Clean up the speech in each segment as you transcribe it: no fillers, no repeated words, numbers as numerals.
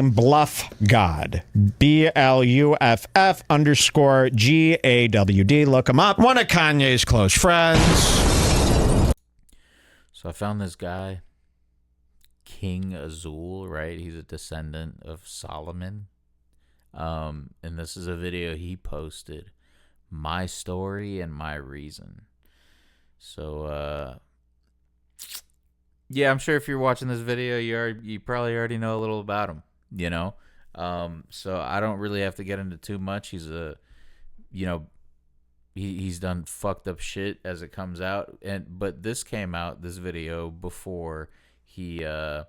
bluffgawd. BLUFF_GAWD. Look him up. One of Kanye's close friends. So I found this guy, King Azoulay, right? He's a descendant of Solomon. And this is a video he posted. My story and my reason. So, yeah, I'm sure if you're watching this video, you probably already know a little about him, you know? So I don't really have to get into too much. He's he's done fucked up shit as it comes out. But this came out, this video, before he, any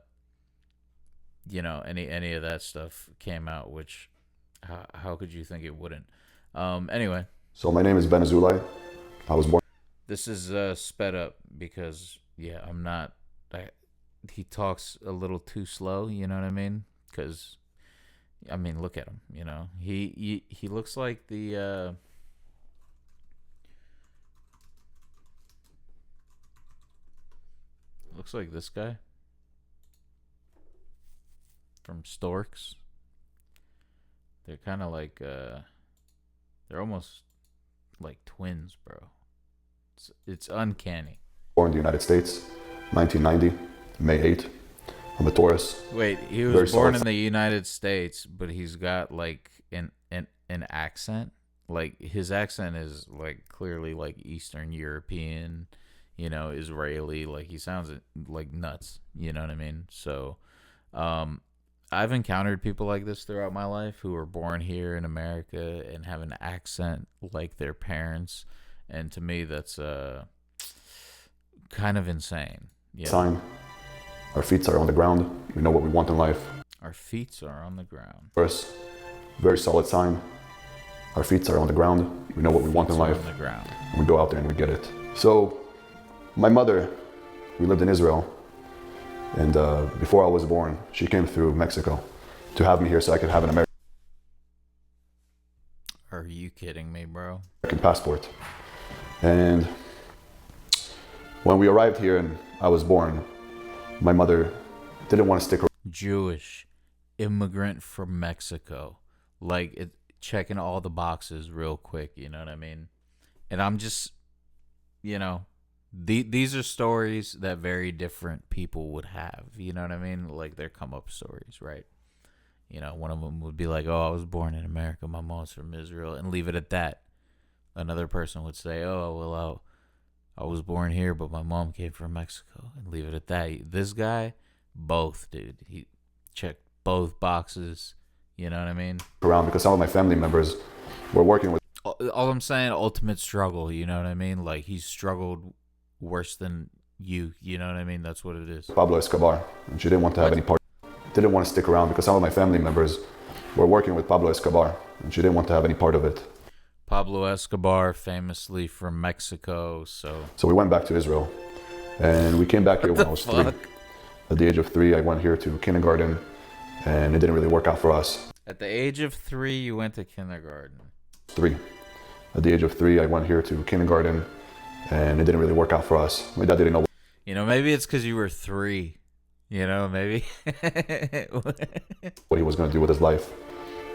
of that stuff came out, which, how could you think it wouldn't? Anyway. So my name is Ben Azoulay. I was born. This is sped up because, yeah, he talks a little too slow, you know what I mean? Because, I mean, look at him, you know. He looks like the, looks like this guy from Storks. They're kind of like, they're almost like twins, bro. It's uncanny. Born in the United States, 1990, May 8th. I'm a Taurus. Wait, he was born in the United States, but he's got like an accent. Like his accent is like clearly like Eastern European, you know, Israeli. Like he sounds like nuts. You know what I mean? So, I've encountered people like this throughout my life who were born here in America and have an accent like their parents. And to me, that's kind of insane. Yeah. Sign. Our feet are on the ground. We know what we want in life. Our feet are on the ground. First, very solid sign. Our feet are on the ground. We know what we want in life. On the ground. And we go out there and we get it. So, my mother, we lived in Israel. And before I was born, she came through Mexico to have me here so I could have an American Are you kidding me, bro? passport. And when we arrived here and I was born, my mother didn't want to stick around. Jewish immigrant from Mexico, like checking all the boxes real quick, you know what I mean? And I'm just, you know, these are stories that very different people would have, you know what I mean? Like their come up stories, right? You know, one of them would be like, oh, I was born in America, my mom's from Israel, and leave it at that. Another person would say, oh, well, I was born here, but my mom came from Mexico, and leave it at that. This guy, both, dude. He checked both boxes, you know what I mean? Around because some of my family members were working with. All I'm saying, ultimate struggle, you know what I mean? Like, he's struggled worse than you know what I mean? That's what it is. Pablo Escobar, and she didn't want to have any part. Didn't want to stick around because some of my family members were working with Pablo Escobar, and she didn't want to have any part of it. Pablo Escobar, famously from Mexico, so we went back to Israel, and we came back here when I was 3. At the age of 3, I went here to kindergarten, and it didn't really work out for us. At the age of 3, you went to kindergarten. 3. At the age of 3, I went here to kindergarten, and it didn't really work out for us. My dad didn't know. You know, maybe it's because you were 3. You know, maybe. What he was going to do with his life.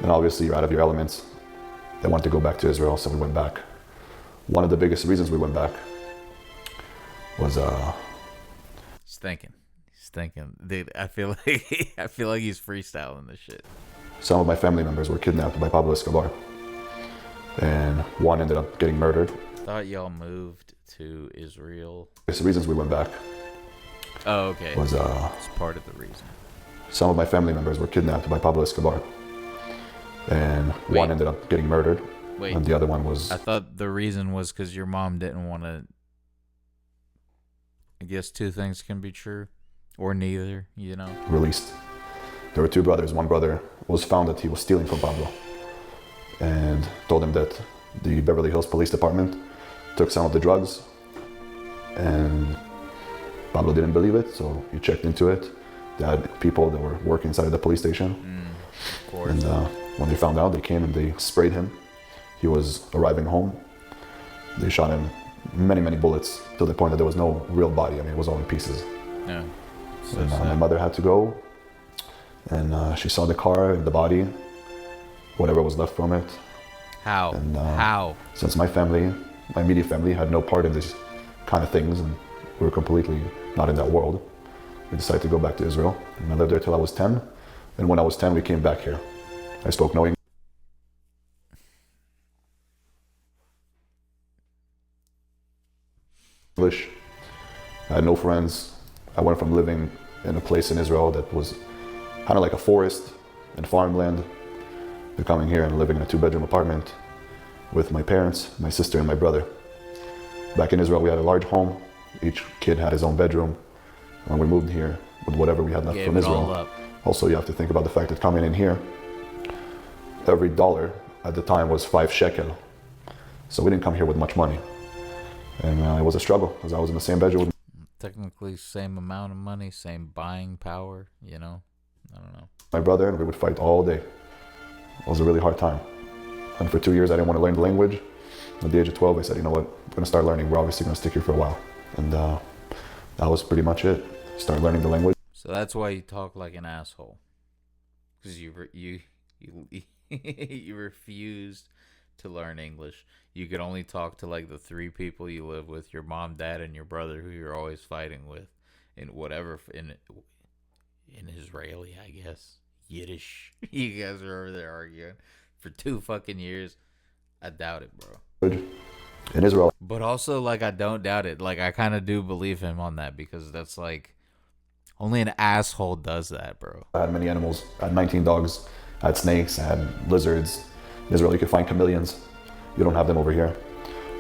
And obviously, you're out of your elements. They wanted to go back to Israel, so we went back. One of the biggest reasons we went back was He's thinking. Dude, I feel like he's freestyling this shit. Some of my family members were kidnapped by Pablo Escobar. And one ended up getting murdered. Thought y'all moved to Israel. It's the reasons we went back. Oh, okay. Was it's part of the reason. Some of my family members were kidnapped by Pablo Escobar. And one ended up getting murdered. And the other one was... I thought the reason was because your mom didn't want to... I guess 2 things can be true. Or neither, you know? Released. There were 2 brothers. One brother was found that he was stealing from Pablo. And told him that the Beverly Hills Police Department took some of the drugs. And Pablo didn't believe it, so he checked into it. They had people that were working inside of the police station. Of course. And when they found out, they came and they sprayed him. He was arriving home. They shot him many, many bullets to the point that there was no real body. I mean, it was all in pieces. Yeah. So and my mother had to go And she saw the car and the body, whatever was left from it. How? And How? since my family, my immediate family, had no part in these kind of things, and we were completely not in that world, we decided to go back to Israel. And I lived there till I was 10. And when I was 10, we came back here. I spoke no English. I had no friends. I went from living in a place in Israel that was kind of like a forest and farmland to coming here and living in a 2-bedroom apartment with my parents, my sister, and my brother. Back in Israel, we had a large home. Each kid had his own bedroom. When we moved here, with whatever we had left Gave from it Israel. all up. Also, you have to think about the fact that coming in here, every dollar at the time was 5 shekel. So we didn't come here with much money. And it was a struggle because I was in the same bedroom with Technically, same amount of money, same buying power, you know? I don't know. my brother, and we would fight all day. It was a really hard time. And for 2 years, I didn't want to learn the language. At the age of 12, I said, you know what, I'm going to start learning. We're obviously going to stick here for a while. And that was pretty much it. Start learning the language. So that's why you talk like an asshole. Because you refused to learn English. You could only talk to like the 3 people you live with, your mom, dad, and your brother, who you're always fighting with, in whatever in Israeli, I guess, Yiddish. You guys are over there arguing for 2 fucking years. I doubt it, bro. In Israel, But also, like, I don't doubt it. Like, I kind of do believe him on that, because that's like only an asshole does that, bro. I had many animals. I had 19 dogs. I had snakes. I had lizards. In Israel, you can find chameleons. You don't have them over here.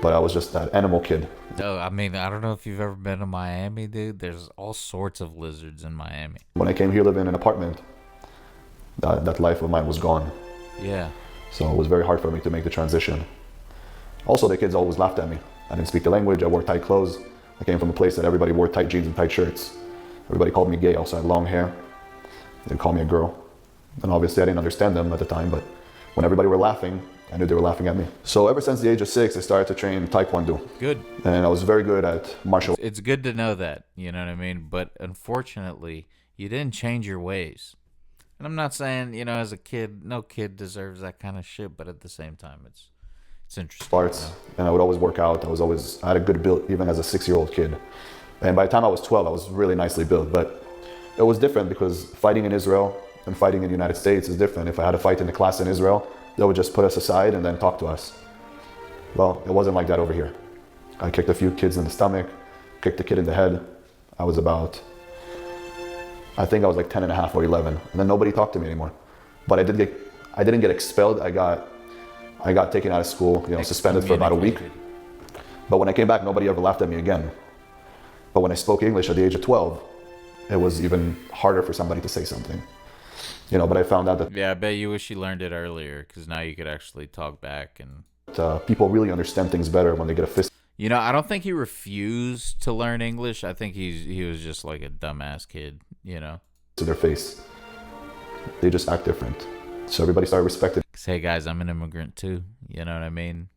But I was just that animal kid. No, I mean, I don't know if you've ever been to Miami, dude. There's all sorts of lizards in Miami. When I came here living in an apartment, that life of mine was gone. Yeah. So it was very hard for me to make the transition. Also, the kids always laughed at me. I didn't speak the language. I wore tight clothes. I came from a place that everybody wore tight jeans and tight shirts. Everybody called me gay. I also had long hair. They called me a girl. And obviously, I didn't understand them at the time, but when everybody were laughing, I knew they were laughing at me. So ever since the age of 6, I started to train Taekwondo. Good. And I was very good at martial It's good to know that, you know what I mean? But unfortunately, you didn't change your ways. And I'm not saying, you know, as a kid, no kid deserves that kind of shit, but at the same time, it's interesting. arts. And I would always work out. I had a good build even as a 6-year-old kid. And by the time I was 12, I was really nicely built. But it was different because fighting in Israel and fighting in the United States is different. If I had a fight in the class in Israel, they would just put us aside and then talk to us. Well, it wasn't like that over here. I kicked a few kids in the stomach, kicked a kid in the head. I think I was like 10 and a half or 11. And then nobody talked to me anymore. But I didn't get expelled. I got taken out of school, you know, suspended for about a week. But when I came back, nobody ever laughed at me again. But when I spoke English at the age of 12, it was even harder for somebody to say something. You know, but I found out that Yeah, I bet you wish you learned it earlier, because now you could actually talk back. And people really understand things better when they get a fist you know, I don't think he refused to learn English. I think he was just like a dumbass kid, you know. to their face. They just act different. So everybody started respecting. 'Cause, hey guys, I'm an immigrant too. You know what I mean?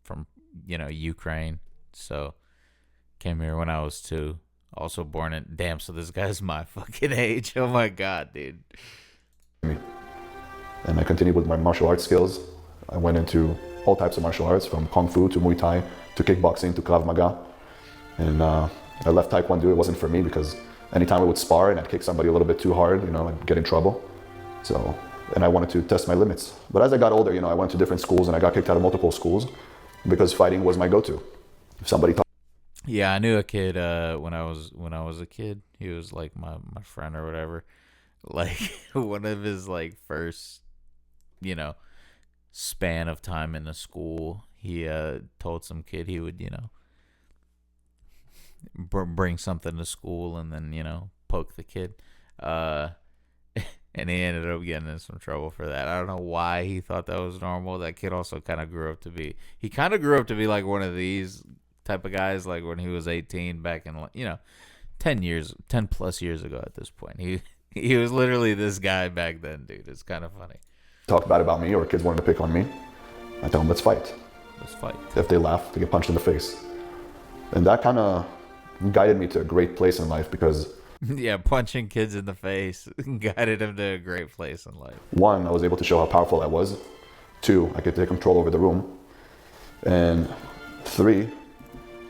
From, you know, Ukraine. So came here when I was 2. Also born in, damn, so this guy's my fucking age. Oh my God, dude. Me. And I continued with my martial arts skills. I went into all types of martial arts, from Kung Fu to Muay Thai to kickboxing to Krav Maga. And I left Taekwondo. It wasn't for me because anytime I would spar and I'd kick somebody a little bit too hard, you know, I'd get in trouble. So, and I wanted to test my limits. But as I got older, you know, I went to different schools and I got kicked out of multiple schools because fighting was my go-to. If somebody Yeah, I knew a kid when I was a kid. He was like my friend or whatever. Like one of his like first, you know, span of time in the school, he told some kid he would, you know, bring something to school and then, you know, poke the kid. And he ended up getting in some trouble for that. I don't know why he thought that was normal. That kid also kind of grew up to be like one of these type of guys, like when he was 18 back in, you know, 10 plus years ago at this point. He was literally this guy back then, dude. It's kind of funny. talked bad about me or kids wanted to pick on me, I tell them, let's fight. Let's fight. If they laugh, they get punched in the face. And that kind of guided me to a great place in life because Yeah, punching kids in the face guided him to a great place in life. One, I was able to show how powerful I was. Two, I could take control over the room. And three,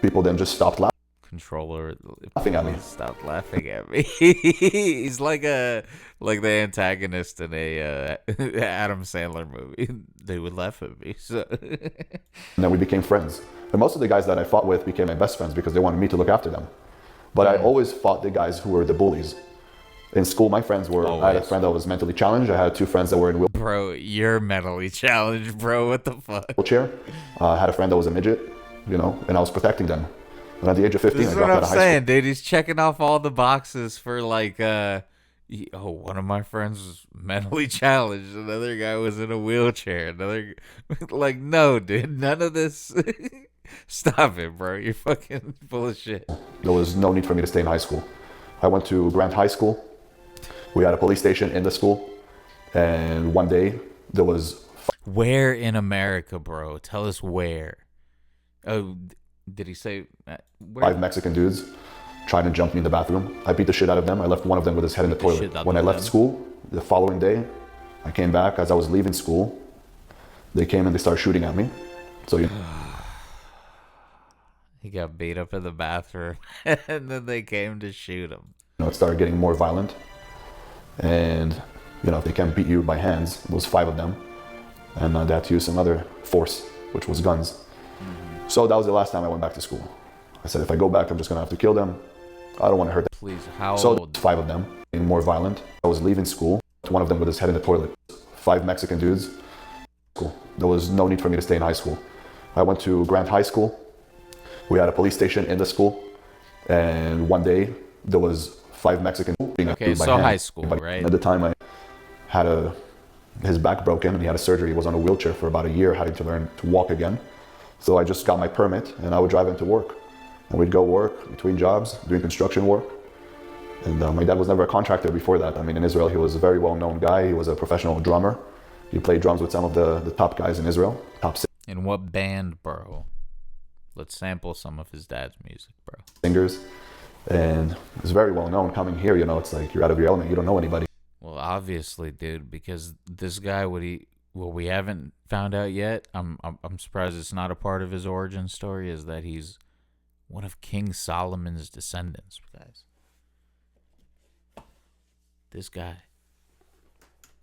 people then just stopped Controller laughing at me. Stop laughing at me. He's like the antagonist in a Adam Sandler movie. They would laugh at me. So. And then we became friends. And most of the guys that I fought with became my best friends because they wanted me to look after them. But I always fought the guys who were the bullies. In school, my friends were, I had a friend that was mentally challenged. I had two friends that were in Bro, you're mentally challenged, bro. What the fuck? wheelchair. I had a friend that was a midget, and I was protecting them. And at the age of 15, This is I what dropped out I'm of high saying, dude. He's checking off all the boxes for one of my friends was mentally challenged. Another guy was in a wheelchair. Another, no, dude. None of this. Stop it, bro. You're fucking full of shit. There was no need for me to stay in high school. I went to Grant High School. We had a police station in the school. And one day, there was... Where in America, bro? Tell us where. Oh, did he say... Where? 5 Mexican dudes trying to jump me in the bathroom. I beat the shit out of them. I left one of them with his head in the toilet. When I left school, the following day, I came back. As I was leaving school, they came and they started shooting at me. So, He got beat up in the bathroom, and then they came to shoot him. it started getting more violent. And, if they can't beat you by hands, it was 5 of them. And they had to use some other force, which was guns. Mm-hmm. So that was the last time I went back to school. I said, if I go back, I'm just going to have to kill them. I don't want to hurt them. Please, how so old? 5 of them, getting more violent. I was leaving school. One of them with his head in the toilet. 5 Mexican dudes. Cool. There was no need for me to stay in high school. I went to Grant High School. We had a police station in the school. And one day, there was 5 Mexican being Okay, so high school, right? At the time, I had his back broken and he had a surgery. He was on a wheelchair for about a year, having to learn to walk again. So I just got my permit and I would drive him to work. And we'd go work between jobs, doing construction work. And my dad was never a contractor before that. I mean, in Israel, he was a very well-known guy. He was a professional drummer. He played drums with some of the top guys in Israel, top In what band, bro? Let's sample some of his dad's music, bro. singers. And he was very well-known. Coming here, it's like you're out of your element. You don't know anybody. Well, obviously, dude, because this guy, we haven't found out yet. I'm surprised it's not a part of his origin story, is that he's one of King Solomon's descendants, guys. This guy.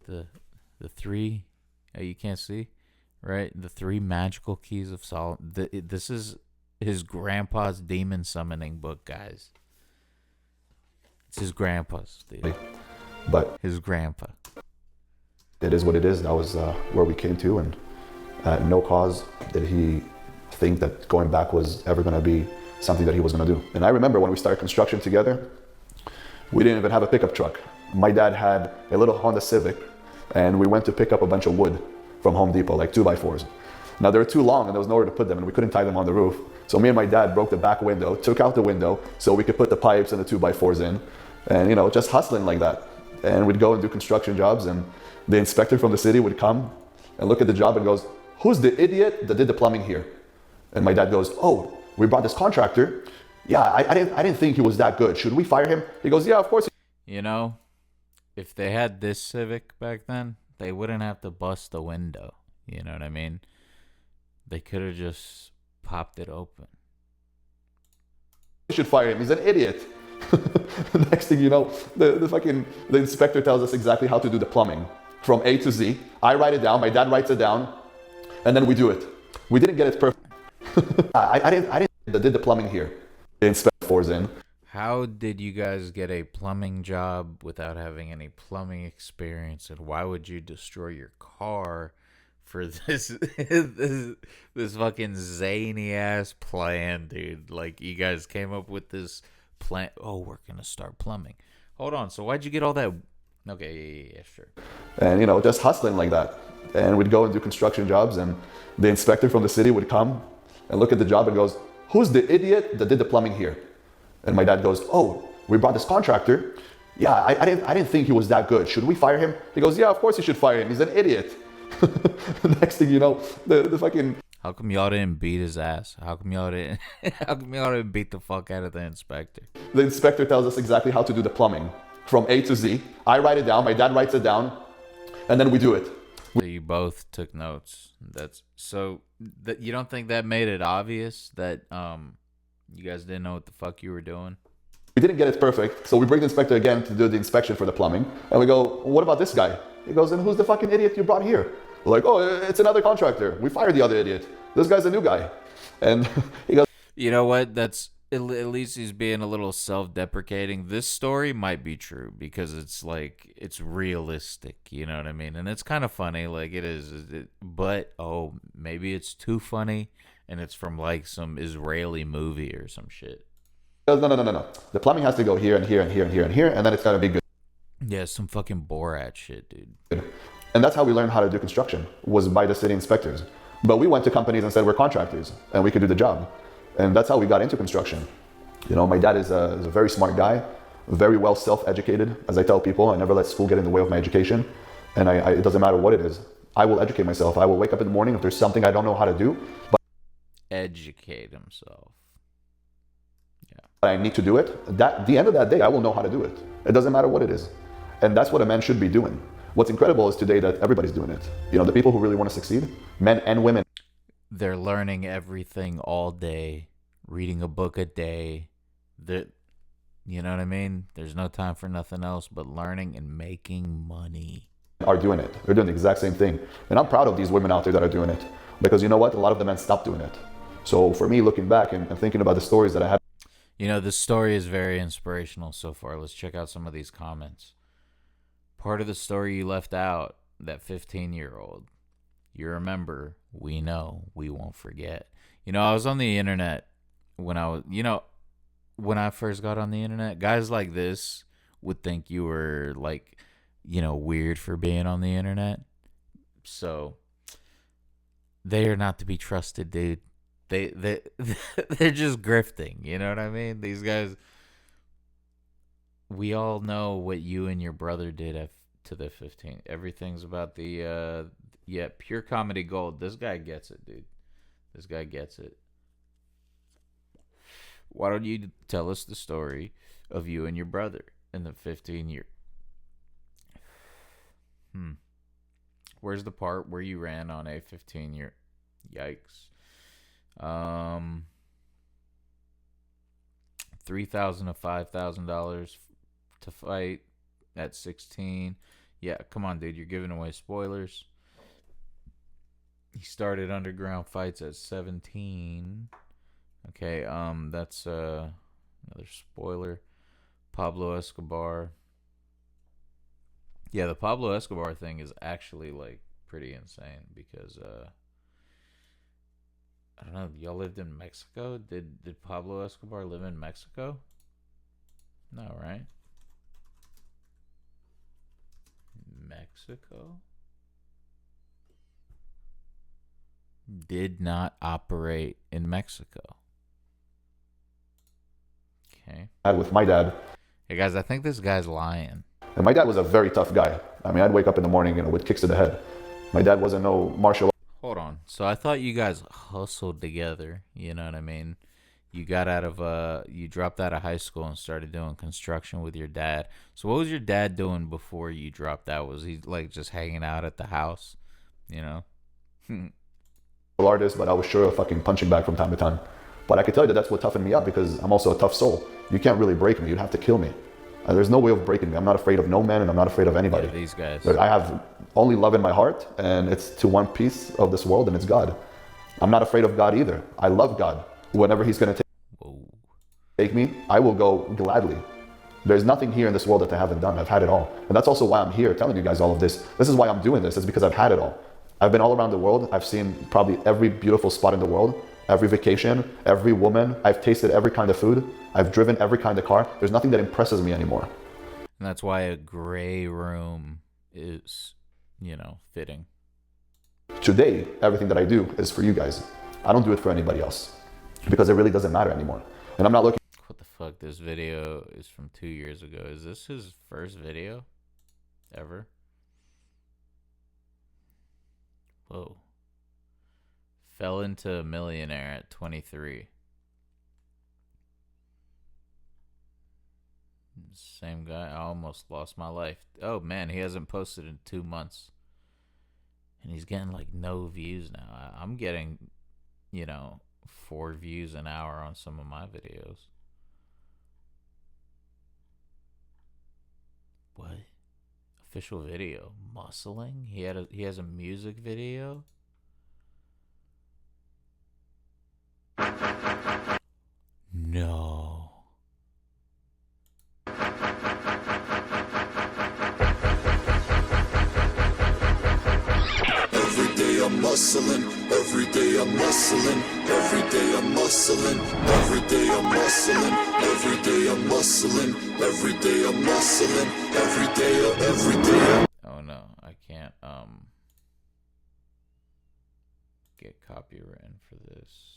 The 3, you can't see, right? The 3 magical keys of Solomon. This is his grandpa's demon summoning book, guys. It's his grandpa's, dude. But His grandpa. it is what it is. That was where we came to. And at no cause did he think that going back was ever going to be something that he was going to do. And I remember when we started construction together, we didn't even have a pickup truck. My dad had a little Honda Civic, and we went to pick up a bunch of wood from Home Depot, like 2x4s. Now they were too long and there was nowhere to put them and we couldn't tie them on the roof. So me and my dad broke the back window, took out the window so we could put the pipes and the 2x4s in, and just hustling like that. And we'd go and do construction jobs, and the inspector from the city would come and look at the job and goes, "Who's the idiot that did the plumbing here?" And my dad goes, "Oh, we brought this contractor. Yeah, I didn't think he was that good. Should we fire him?" He goes, "Yeah, of course." If they had this Civic back then, they wouldn't have to bust the window. You know what I mean? They could have just popped it open. "You should fire him. He's an idiot." Next thing you know, the inspector tells us exactly how to do the plumbing from A to Z. I write it down, my dad writes it down, and then we do it. We didn't get it perfect. I didn't did the plumbing here. The inspector fours in. How did you guys get a plumbing job without having any plumbing experience? And why would you destroy your car for this this fucking zany ass plan, dude? Like, you guys came up with this plan. Oh, we're gonna start plumbing. Hold on. So why'd you get all that? Okay, yeah, sure. And just hustling like that. And we'd go and do construction jobs, and the inspector from the city would come and look at the job and goes, "Who's the idiot that did the plumbing here?" And my dad goes, "Oh, we brought this contractor. Yeah, I didn't think he was that good. Should we fire him?" He goes, "Yeah, of course you should fire him. He's an idiot." Next thing you know, the fucking... How come y'all didn't beat his ass? How come y'all didn't? How come y'all didn't beat the fuck out of the inspector? The inspector tells us exactly how to do the plumbing from A to Z. I write it down, my dad writes it down, and then we do it. So you both took notes. That's so that you don't think that made it obvious that you guys didn't know what the fuck you were doing? We didn't get it perfect, so we bring the inspector again to do the inspection for the plumbing, and we go, what about this guy? He goes, and who's the fucking idiot you brought here? We're like, oh, it's another contractor. We fired the other idiot. This guy's a new guy. And he goes, You know what? That's at least he's being a little self-deprecating. This story might be true because it's like it's realistic. You know what I mean? And it's kind of funny, like it is. But maybe it's too funny, and it's from like some Israeli movie or some shit. no. The plumbing has to go here and here and here and here and here, and then it's gotta be good. Yeah, some fucking Borat shit, dude. And that's how we learned how to do construction, was by the city inspectors. But we went to companies and said we're contractors and we could do the job. And that's how we got into construction. You know, my dad is a very smart guy, very well self-educated. As I tell people, I never let school get in the way of my education. And it doesn't matter what it is. I will educate myself. I will wake up in the morning if there's something I don't know how to do, but Educate himself. I need to do it. At the end of that day, I will know how to do it. It doesn't matter what it is. And that's what a man should be doing. What's incredible is today that everybody's doing it. You know, the people who really want to succeed, men and women. They're learning everything all day, reading a book a day. You know what I mean? There's no time for nothing else but learning and making money. Are doing it. They're doing the exact same thing. And I'm proud of these women out there that are doing it. Because you know what? A lot of the men stopped doing it. So for me, looking back and thinking about the stories that I had. You know, this story is very inspirational so far. Let's check out some of these comments. Part of the story you left out, that 15-year-old. You remember, we know, we won't forget. You know, I was on the internet when I first got on the internet. Guys like this would think you were like, weird for being on the internet. So they are not to be trusted, dude. They're just grifting, you know what I mean? These guys, we all know what you and your brother did to the 15. Everything's about the pure comedy gold. This guy gets it, dude. This guy gets it. Why don't you tell us the story of you and your brother in the 15 year? Where's the part where you ran on a 15-year? Yikes. $3,000 to $5,000 to fight at 16. Yeah, come on, dude. You're giving away spoilers. He started underground fights at 17. Okay, that's another spoiler. Pablo Escobar. Yeah, the Pablo Escobar thing is actually like pretty insane because I don't know. Y'all lived in Mexico? Did Pablo Escobar live in Mexico? No, right? Mexico? Did not operate in Mexico. Okay. With my dad. Hey guys, I think this guy's lying. And my dad was a very tough guy. I mean, I'd wake up in the morning, with kicks to the head. My dad wasn't no martial. Hold on. So I thought you guys hustled together. You know what I mean? You got you dropped out of high school and started doing construction with your dad. So what was your dad doing before you dropped out? Was he like just hanging out at the house? Artist, but I was sure of fucking punching back from time to time. But I could tell you that's what toughened me up because I'm also a tough soul. You can't really break me. You'd have to kill me. There's no way of breaking me. I'm not afraid of no man and I'm not afraid of anybody. Yeah, these guys. I have only love in my heart and it's to one piece of this world and it's God. I'm not afraid of God either. I love God. Whenever he's going to take me, I will go gladly. There's nothing here in this world that I haven't done. I've had it all. And that's also why I'm here telling you guys all of this. This is why I'm doing this. It's because I've had it all. I've been all around the world. I've seen probably every beautiful spot in the world, every vacation, every woman. I've tasted every kind of food. I've driven every kind of car. There's nothing that impresses me anymore. And that's why a gray room is, fitting. Today, everything that I do is for you guys. I don't do it for anybody else because it really doesn't matter anymore. And I'm not looking. What the fuck? This video is from 2 years ago. Is this his first video ever? Whoa. Fell into a millionaire at 23. Same guy. I almost lost my life. Oh man, he hasn't posted in 2 months. And he's getting like no views now. I'm getting, 4 views an hour on some of my videos. What? Official video. Muscling? He has a music video? No. Every day I'm muscling, every day I'm muscling, every day I'm muscling, every day I'm muscling, every day I'm muscling, every day I'm muscling, every day. Oh no, I can't get copywritten for this.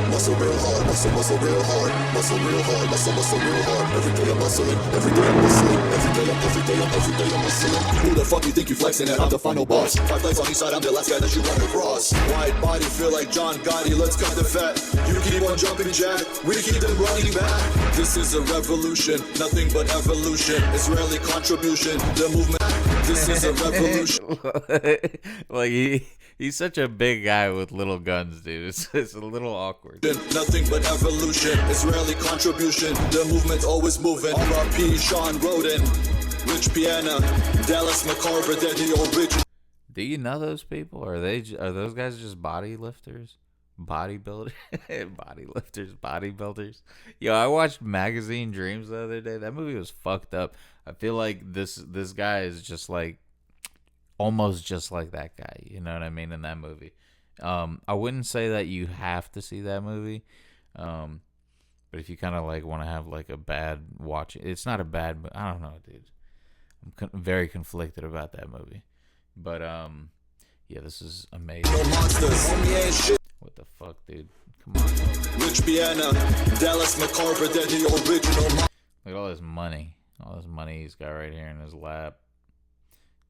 Muscle real hard, muscle real hard, muscle real hard, muscle real hard. Every day I'm muscling, every day I'm muscling, every day I'm muscling. Who the fuck you think you flexing at? I'm the final boss. 5 legs on each side, I'm the last guy that you run across. Wide body, feel like John Gotti, let's cut the fat. You keep on jumping jack, we keep them running back. This is a revolution, nothing but evolution. Israeli contribution, the movement. This is a revolution. Like he's such a big guy with little guns, dude. It's a little awkward. Nothing but evolution, Israeli contribution. The movement's always moving. R.I.P. Sean Roden, Rich Piana, Dallas McCarver, they're the original. Do you know those people? Are those guys just body lifters? Bodybuilders? Bodybuilders? Yo, I watched Magazine Dreams the other day. That movie was fucked up. I feel like this guy is just like almost just like that guy. You know what I mean? In that movie. I wouldn't say that you have to see that movie. But if you kind of like want to have like a bad watch, it's not a bad, I don't know, dude. I'm very conflicted about that movie. But yeah, this is amazing. No monsters, homie ain't shit. What the fuck, dude? Come on. Rich Piana, Dallas McCarver, they're the original. Look at all this money. All this money he's got right here in his lap.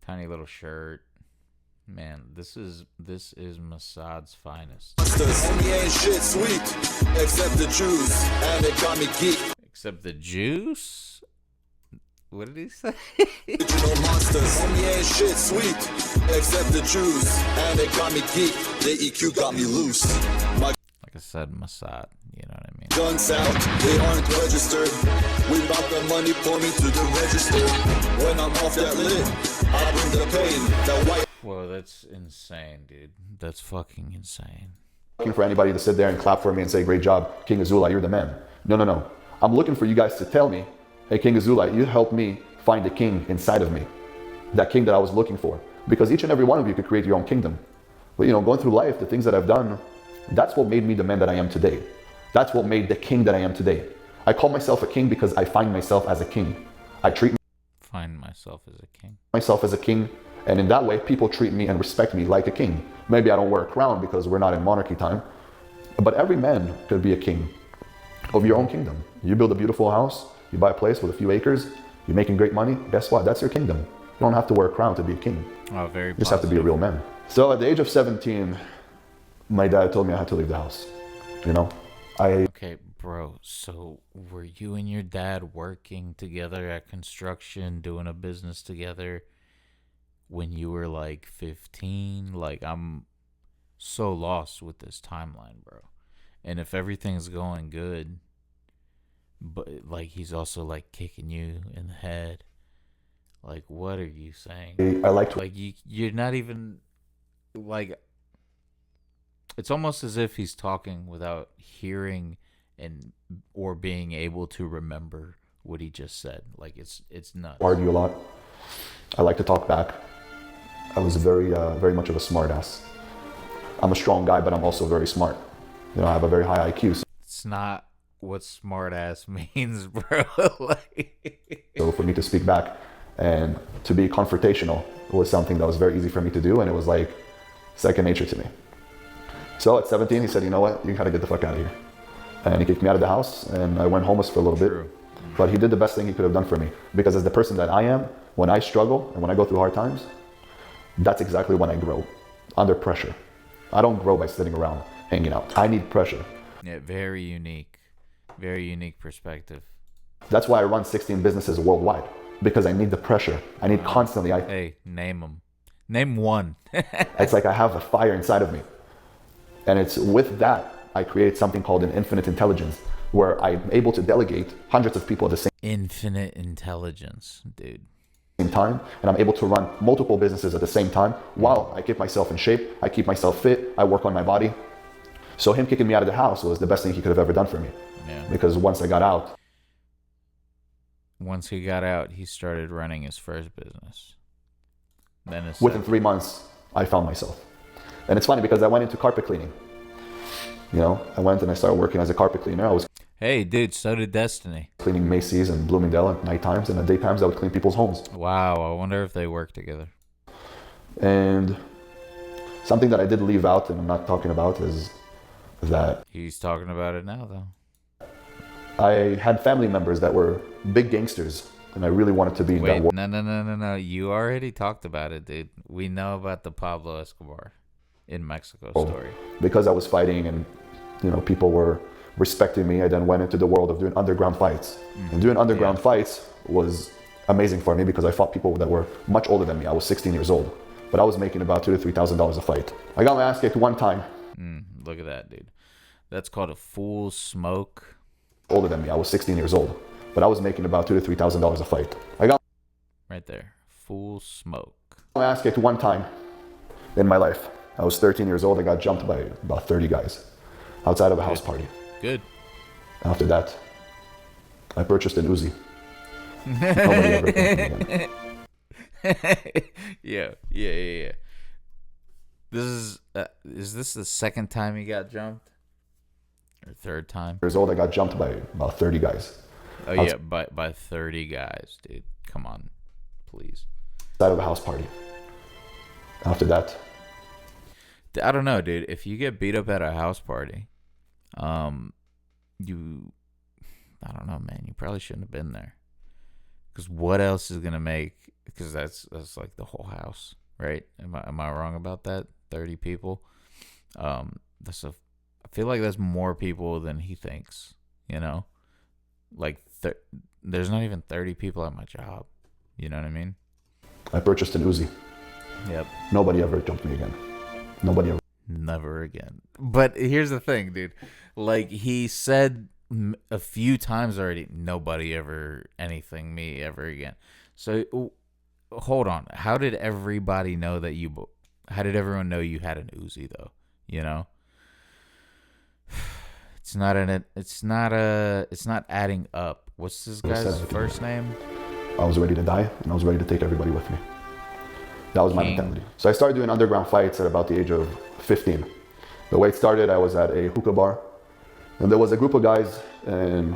Tiny little shirt. Man, this is Mossad's finest. Monsters, homie ain't shit sweet, except the Jews, and it got me geek. Except the juice? What did he say? Original monsters, homie ain't shit sweet, except the Jews, and it got me geek. The EQ got me loose. My Like I said, Mossad. You know what I mean? guns out, they aren't registered. We bought the money, pour me to the register. When I'm off that lid, I bring the pain, that white. Whoa, that's insane, dude. That's fucking insane. Looking for anybody to sit there and clap for me and say, great job, King Azoulay, you're the man. No. I'm looking for you guys to tell me, hey, King Azoulay, you helped me find the king inside of me. That king that I was looking for. Because each and every one of you could create your own kingdom. But going through life, the things that I've done, that's what made me the man that I am today. That's what made the king that I am today. I call myself a king because I find myself as a king. I treat myself as a king. Myself as a king. And in that way, people treat me and respect me like a king. Maybe I don't wear a crown because we're not in monarchy time. But every man could be a king of your own kingdom. You build a beautiful house, you buy a place with a few acres, you're making great money, guess what? That's your kingdom. You don't have to wear a crown to be a king. Oh, very. You just have to be a real man. So at the age of 17, my dad told me I had to leave the house. Okay, bro, so were you and your dad working together at construction, doing a business together when you were like 15? Like, I'm so lost with this timeline, bro. And if everything's going good, but like he's also like kicking you in the head, like what are you saying? I like to, Like you're not even like, it's almost as if he's talking without hearing and or being able to remember what he just said. Like it's nuts. argue a lot. I like to talk back. I was very much of a smart ass. I'm a strong guy, but I'm also very smart. I have a very high IQ. It's not what smart ass means, bro. So for me to speak back and to be confrontational was something that was very easy for me to do, and it was like second nature to me. So at 17, he said, you know what, you gotta get the fuck out of here. And he kicked me out of the house, and I went homeless for a little bit. True. But he did the best thing he could have done for me. Because as the person that I am, when I struggle and when I go through hard times, That's exactly when I grow, under pressure. I don't grow by sitting around hanging out. I need pressure. Yeah, very unique perspective. That's why I run 16 businesses worldwide, because I need the pressure. I need constantly. Hey, name them. Name one. It's like I have a fire inside of me. And it's with that, I create something called an infinite intelligence, where I'm able to delegate hundreds of people at the Infinite intelligence, dude. same time, and I'm able to run multiple businesses at the same time while I keep myself in shape, I keep myself fit, I work on my body. So him kicking me out of the house was the best thing he could have ever done for me. Yeah. Because once I got out, Once he got out, he started running his first business. Then his within 3 months, I found myself. And it's funny because I went into carpet cleaning. You know, I went and I started working as a carpet cleaner. I was Hey, dude, so did Destiny. cleaning Macy's and Bloomingdale at night times, and at daytimes I would clean people's homes. Wow, I wonder if they work together. And something that I did leave out and I'm not talking about is that He's talking about it now, though. I had family members that were big gangsters, and I really wanted to be in that Wait, world. no. You already talked about it, dude. We know about the Pablo Escobar in Mexico story. Because I was fighting and, you know, people were respecting me, I then went into the world of doing underground fights. And doing underground fights was amazing for me because I fought people that were much older than me. I was 16 years old, but I was making about $2,000 to $3,000 a fight. I got my ass kicked one time. Look at that, dude. That's called a fool's smoke. Older than me, I was 16 years old, but I was making about $2,000 to $3,000 a fight. I got Right there. Fool's smoke. my ass kicked one time in my life. I was 13 years old. I got jumped by about 30 guys outside of a house party. Good. After that, I purchased an Uzi. Nobody ever jumped me again. Yeah. Is this the second time he got jumped? Or third time? Years old, I got jumped by about 30 guys Oh yeah, by 30 guys, dude. Come on, please. outside of a house party. After that, I don't know, dude. If you get beat up at a house party, I don't know, man. You probably shouldn't have been there. Because what else is gonna make? Because that's like the whole house, right? Am I wrong about that? 30 people. I feel like that's more people than he thinks. You know, like there's not even 30 people at my job. You know what I mean? I purchased an Uzi. Yep. Nobody ever jumped me again. Nobody ever. Never again. But here's the thing, dude. Like he said a few times already, nobody ever anything me ever again. So hold on. How did everybody know that you? How did everyone know you had an Uzi though? You know, it's not adding up. What's this guy's first name? I was ready to die, and I was ready to take everybody with me. That was my King. mentality. So I started doing underground fights at about the age of 15. The way it started, I was at a hookah bar, and there was a group of guys, and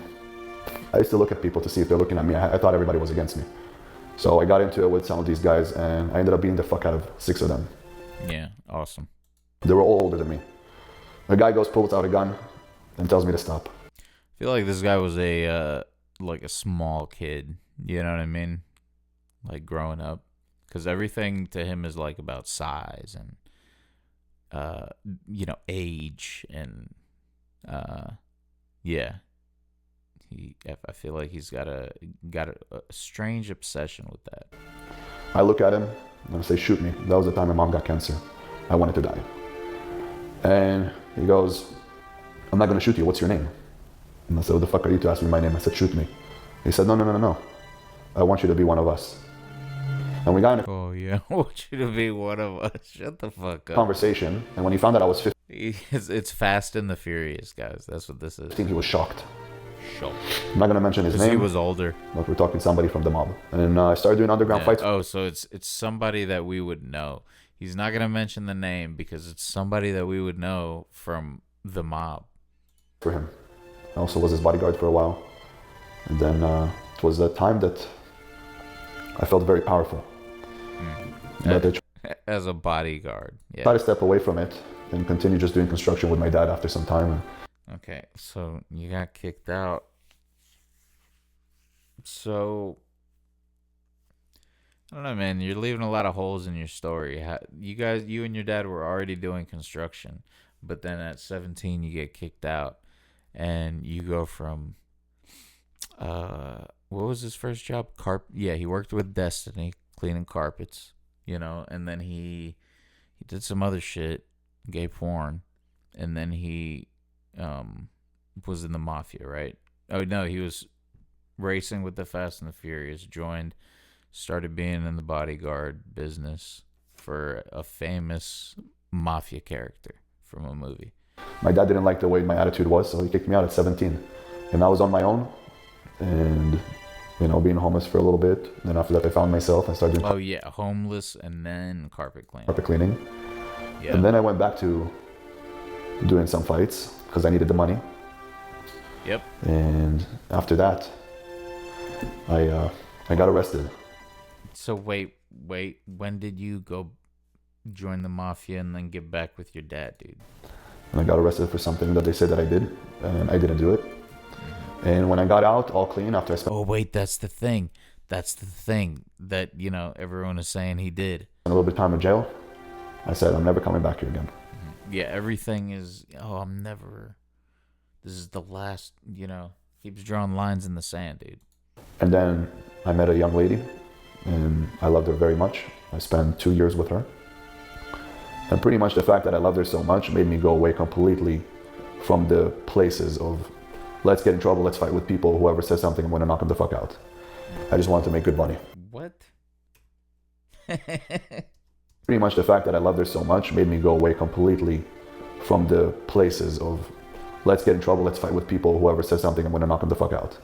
I used to look at people to see if they're looking at me. I thought everybody was against me. So I got into it with some of these guys, and I ended up beating the fuck out of 6 of them. Yeah, awesome. They were all older than me. A guy pulls out a gun, and tells me to stop. I feel like this guy was a small kid. You know what I mean? Like growing up, because everything to him is like about size and age and yeah. I feel like he's got a strange obsession with that. I look at him and I say, shoot me. That was the time my mom got cancer. I wanted to die. And he goes, I'm not going to shoot you. What's your name? And I said, what the fuck are you to ask me my name? I said, shoot me. He said, no. I want you to be one of us. And we got in a Oh yeah, I want you to be one of us. Shut the fuck up. conversation. And when he found out I was It's Fast and the Furious, guys. That's what this is. 15, he was shocked. Show. I'm not going to mention his name. He was older. But we're talking somebody from the mob. And I started doing underground fights Oh, so it's somebody that we would know. He's not gonna mention the name because it's somebody that we would know from the mob. for him. I also was his bodyguard for a while. And then it was a time that I felt very powerful. But I As a bodyguard. tried Yeah. to step away from it and continue just doing construction with my dad after some time. Okay, so you got kicked out. So I don't know, man. You're leaving a lot of holes in your story. You and your dad were already doing construction, but then at 17 you get kicked out, and you go from what was his first job? Yeah, he worked with Destiny cleaning carpets, and then he did some other shit, gay porn, and then he was in the mafia, right? Oh no, he was racing with the Fast and the Furious, started being in the bodyguard business for a famous mafia character from a movie. My dad didn't like the way my attitude was, so he kicked me out at 17. And I was on my own and, being homeless for a little bit. Then after that, I found myself. I started doing homeless and then carpet cleaning. Yeah. And then I went back to doing some fights because I needed the money. Yep. And after that, I got arrested. So wait, when did you go join the mafia and then get back with your dad, dude? And I got arrested for something that they said that I did, and I didn't do it. And when I got out, all clean after I spent... Oh, wait, that's the thing that, everyone is saying he did. A little bit of time in jail. I said, I'm never coming back here again. Yeah, everything is, this is the last, keeps drawing lines in the sand, dude. And then I met a young lady, and I loved her very much. I spent 2 years with her. And pretty much the fact that I loved her so much made me go away completely from the places of, let's get in trouble, let's fight with people, whoever says something, I'm gonna knock them the fuck out. I just wanted to make good money. What? Pretty much the fact that I loved her so much made me go away completely from the places of, let's get in trouble, let's fight with people, whoever says something, I'm gonna knock them the fuck out.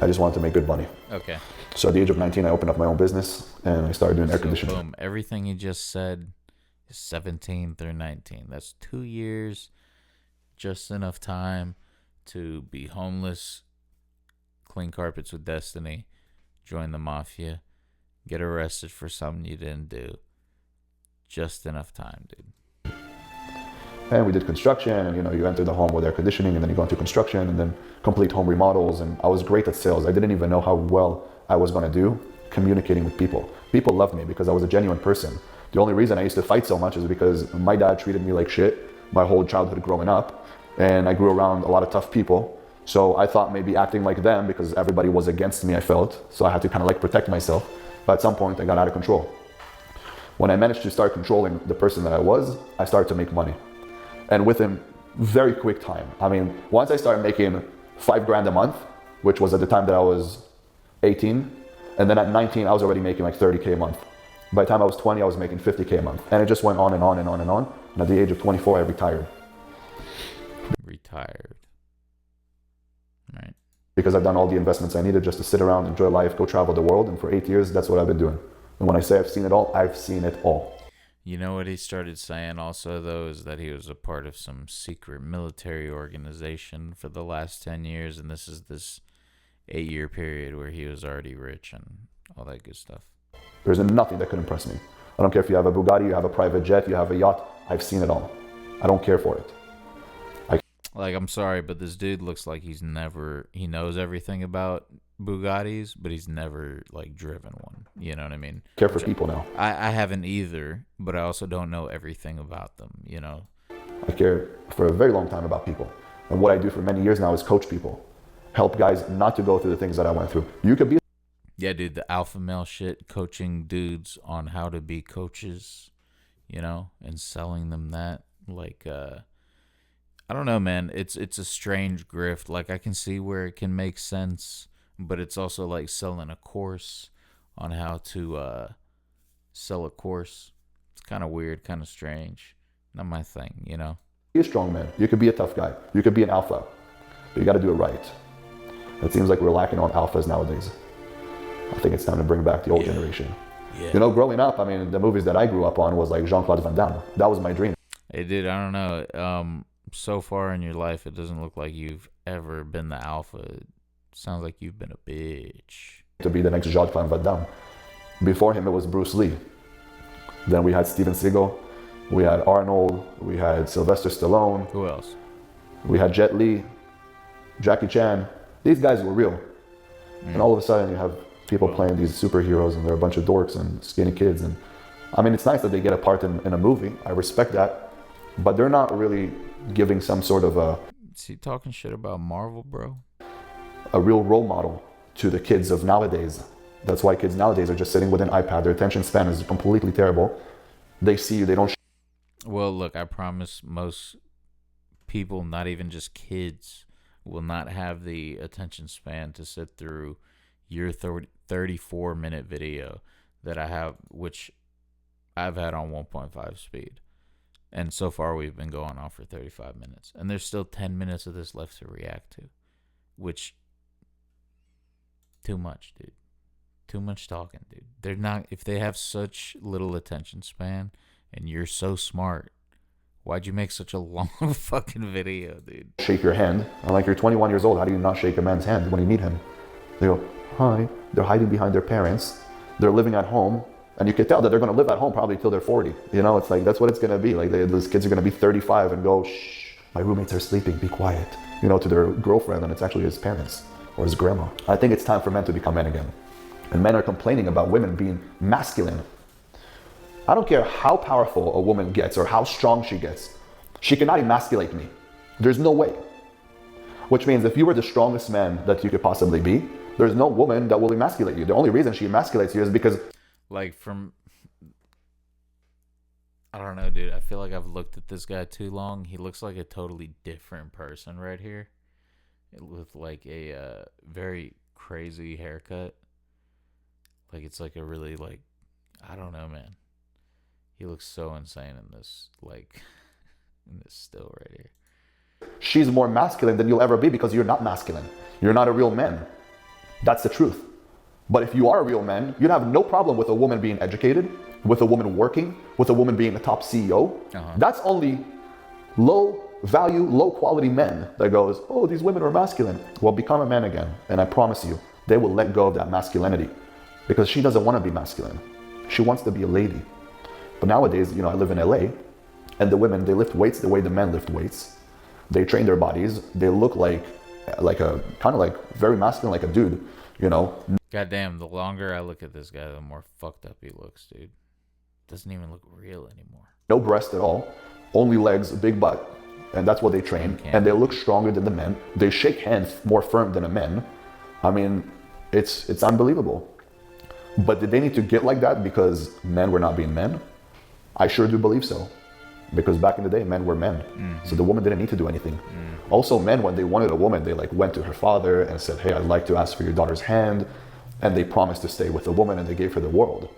I just wanted to make good money. Okay. So at the age of 19, I opened up my own business and I started doing air conditioning. Boom. Everything you just said is 17 through 19. That's 2 years, just enough time to be homeless, clean carpets with Destiny, join the mafia, get arrested for something you didn't do. Just enough time, dude. And we did construction, and you enter the home with air conditioning, and then you go into construction, and then complete home remodels. And I was great at sales. I didn't even know how well I was going to do communicating with people. People loved me because I was a genuine person. The only reason I used to fight so much is because my dad treated me like shit my whole childhood growing up, and I grew around a lot of tough people. So I thought maybe acting like them, because everybody was against me, I felt. So I had to kind of protect myself. But at some point, I got out of control. When I managed to start controlling the person that I was, I started to make money. And within very quick time. I mean, once I started making $5,000 a month, which was at the time that I was 18, and then at 19, I was already making $30K a month. By the time I was 20, I was making $50K a month. And it just went on and on and on and on. And at the age of 24, I retired. Right. Because I've done all the investments I needed just to sit around, enjoy life, go travel the world. And for 8 years, that's what I've been doing. And when I say I've seen it all, I've seen it all. You know what he started saying also, though, is that he was a part of some secret military organization for the last 10 years. And this is this 8-year period where he was already rich and all that good stuff. There's nothing that could impress me. I don't care if you have a Bugatti, you have a private jet, you have a yacht. I've seen it all. I don't care for it. I'm sorry, but this dude looks like he knows everything about Bugattis, but he's never, driven one. You know what I mean? Care for people now. I haven't either, but I also don't know everything about them, I care for a very long time about people. And what I do for many years now is coach people. Help guys not to go through the things that I went through. You could be... Yeah, dude, the alpha male shit, coaching dudes on how to be coaches, and selling them that. I don't know, man. It's a strange grift. I can see where it can make sense, but it's also like selling a course on how to sell a course. It's kind of weird, kind of strange. Not my thing, Be a strong man. You could be a tough guy. You could be an alpha. But you got to do it right. It seems like we're lacking on alphas nowadays. I think it's time to bring back the old generation. Yeah. Growing up, the movies that I grew up on was like Jean-Claude Van Damme. That was my dream. Hey, dude, I don't know. So far in your life, it doesn't look like you've ever been the alpha. It sounds like you've been a bitch. To be the next Jean-Claude Van Damme. Before him, it was Bruce Lee. Then we had Steven Seagal. We had Arnold. We had Sylvester Stallone. Who else? We had Jet Li, Jackie Chan. These guys were real. And all of a sudden, you have people playing these superheroes, and they're a bunch of dorks and skinny kids. And I mean, it's nice that they get a part in a movie. I respect that, but they're not really giving some sort of Is he talking shit about Marvel, bro? a real role model to the kids of nowadays. That's why kids nowadays are just sitting with an iPad. Their attention span is completely terrible. They see you, they don't. Well, look, I promise most people, not even just kids, will not have the attention span to sit through your 34-minute video that I have, which I've had on 1.5 speed. And so far, we've been going on for 35 minutes. And there's still 10 minutes of this left to react to, which, too much, dude. Too much talking, dude. They're not, if they have such little attention span and you're so smart, why'd you make such a long fucking video, dude? Shake your hand. I'm like, you're 21 years old. How do you not shake a man's hand when you meet him? They go, hi. They're hiding behind their parents. They're living at home. And you can tell that they're going to live at home probably till they're 40. You know, it's like, that's what it's going to be. Like, those kids are going to be 35 and go, shh, my roommates are sleeping, be quiet. You know, to their girlfriend, and it's actually his parents or his grandma. I think it's time for men to become men again. And men are complaining about women being masculine. I don't care how powerful a woman gets or how strong she gets. She cannot emasculate me. There's no way. Which means if you were the strongest man that you could possibly be, there's no woman that will emasculate you. The only reason she emasculates you is because... Like, from... I don't know, dude. I feel like I've looked at this guy too long. He looks like a totally different person right here. With, like, a very crazy haircut. Like, it's like a really, like... I don't know, man. He looks so insane in this, like... in this still right here. She's more masculine than you'll ever be because you're not masculine. You're not a real man. That's the truth. But if you are a real man, you'd have no problem with a woman being educated, with a woman working, with a woman being a top CEO. That's only low value, low quality men that goes, oh, these women are masculine. Well, become a man again. And I promise you, they will let go of that masculinity because she doesn't want to be masculine. She wants to be a lady. But nowadays, you know, I live in LA and the women, they lift weights the way the men lift weights. They train their bodies. They look like a kind of like very masculine, like a dude, you know. Goddamn, the longer I look at this guy, the more fucked up he looks, dude. Doesn't even look real anymore. No breast at all, only legs, big butt, and that's what they train. And they look stronger than the men. They shake hands more firm than a man. I mean, it's unbelievable. But did they need to get like that because men were not being men? I sure do believe so. Because back in the day, men were men. Mm-hmm. So the woman didn't need to do anything. Mm-hmm. Also, men, when they wanted a woman, they like went to her father and said, hey, I'd like to ask for your daughter's hand. And they promised to stay with the woman and they gave her the world.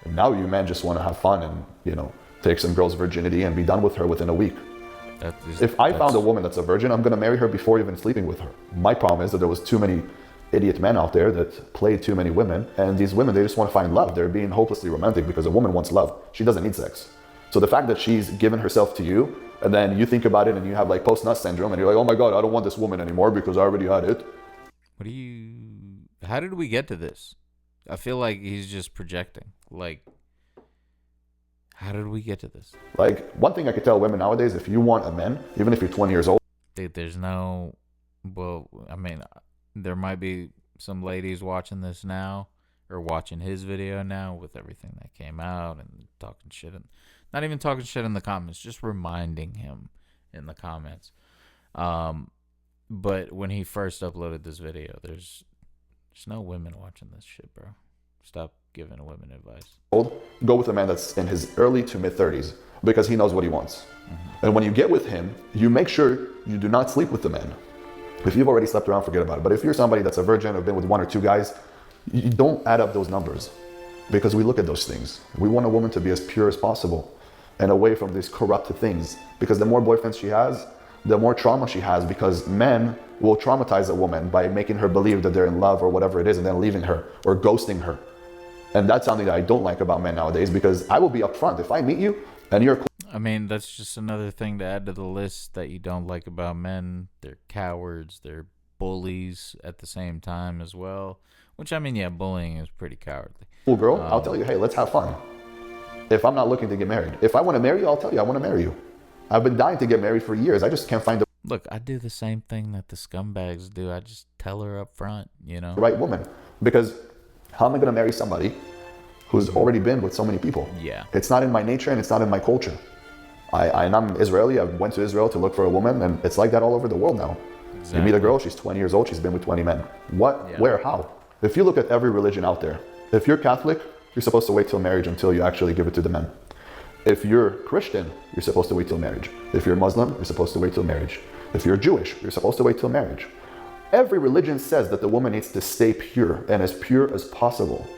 And now you men just want to have fun and, you know, take some girl's virginity and be done with her within a week. If I found a woman that's a virgin, I'm going to marry her before even sleeping with her. My problem is that there was too many idiot men out there that played too many women. And these women, they just want to find love. They're being hopelessly romantic because a woman wants love. She doesn't need sex. So the fact that she's given herself to you, and then you think about it and you have like post-nut syndrome and you're like, oh my God, I don't want this woman anymore because I already had it. How did we get to this? I feel like he's just projecting. Like, how did we get to this? Like, one thing I could tell women nowadays, if you want a man, even if you're 20 years old. Dude, there's no, well, I mean, there might be some ladies watching this now or watching his video now with everything that came out and talking shit. And not even talking shit in the comments, just reminding him in the comments. But when he first uploaded this video, there's no women watching this shit, bro. Stop giving women advice. Go with a man that's in his early to mid 30s because he knows what he wants. Mm-hmm. And when you get with him, you make sure you do not sleep with the man. If you've already slept around, forget about it. But if you're somebody that's a virgin or been with one or two guys, you don't add up those numbers because we look at those things. We want a woman to be as pure as possible and away from these corrupted things, because the more boyfriends she has, the more trauma she has, because men will traumatize a woman by making her believe that they're in love or whatever it is and then leaving her or ghosting her. And that's something that I don't like about men nowadays, because I will be upfront. If I meet you and you're cool. I mean, that's just another thing to add to the list that you don't like about men. They're cowards, they're bullies at the same time as well. Which, I mean, yeah, bullying is pretty cowardly. Cool girl, I'll tell you, hey, let's have fun. If I'm not looking to get married. If I want to marry you, I'll tell you I want to marry you. I've been dying to get married for years. I just can't find the Look, I do the same thing that the scumbags do. I just tell her up front, you know? right woman. Because How am I going to marry somebody who's already been with so many people? Yeah. It's not in my nature and it's not in my culture. And I'm Israeli. I went to Israel to look for a woman, and it's like that all over the world now. Exactly. You meet a girl, she's 20 years old, she's been with 20 men. What? Yeah. Where? How? If you look at every religion out there, if you're Catholic, you're supposed to wait till marriage until you actually give it to the men. If you're Christian, you're supposed to wait till marriage. If you're Muslim, you're supposed to wait till marriage. If you're Jewish, you're supposed to wait till marriage. Every religion says that the woman needs to stay pure and as pure as possible.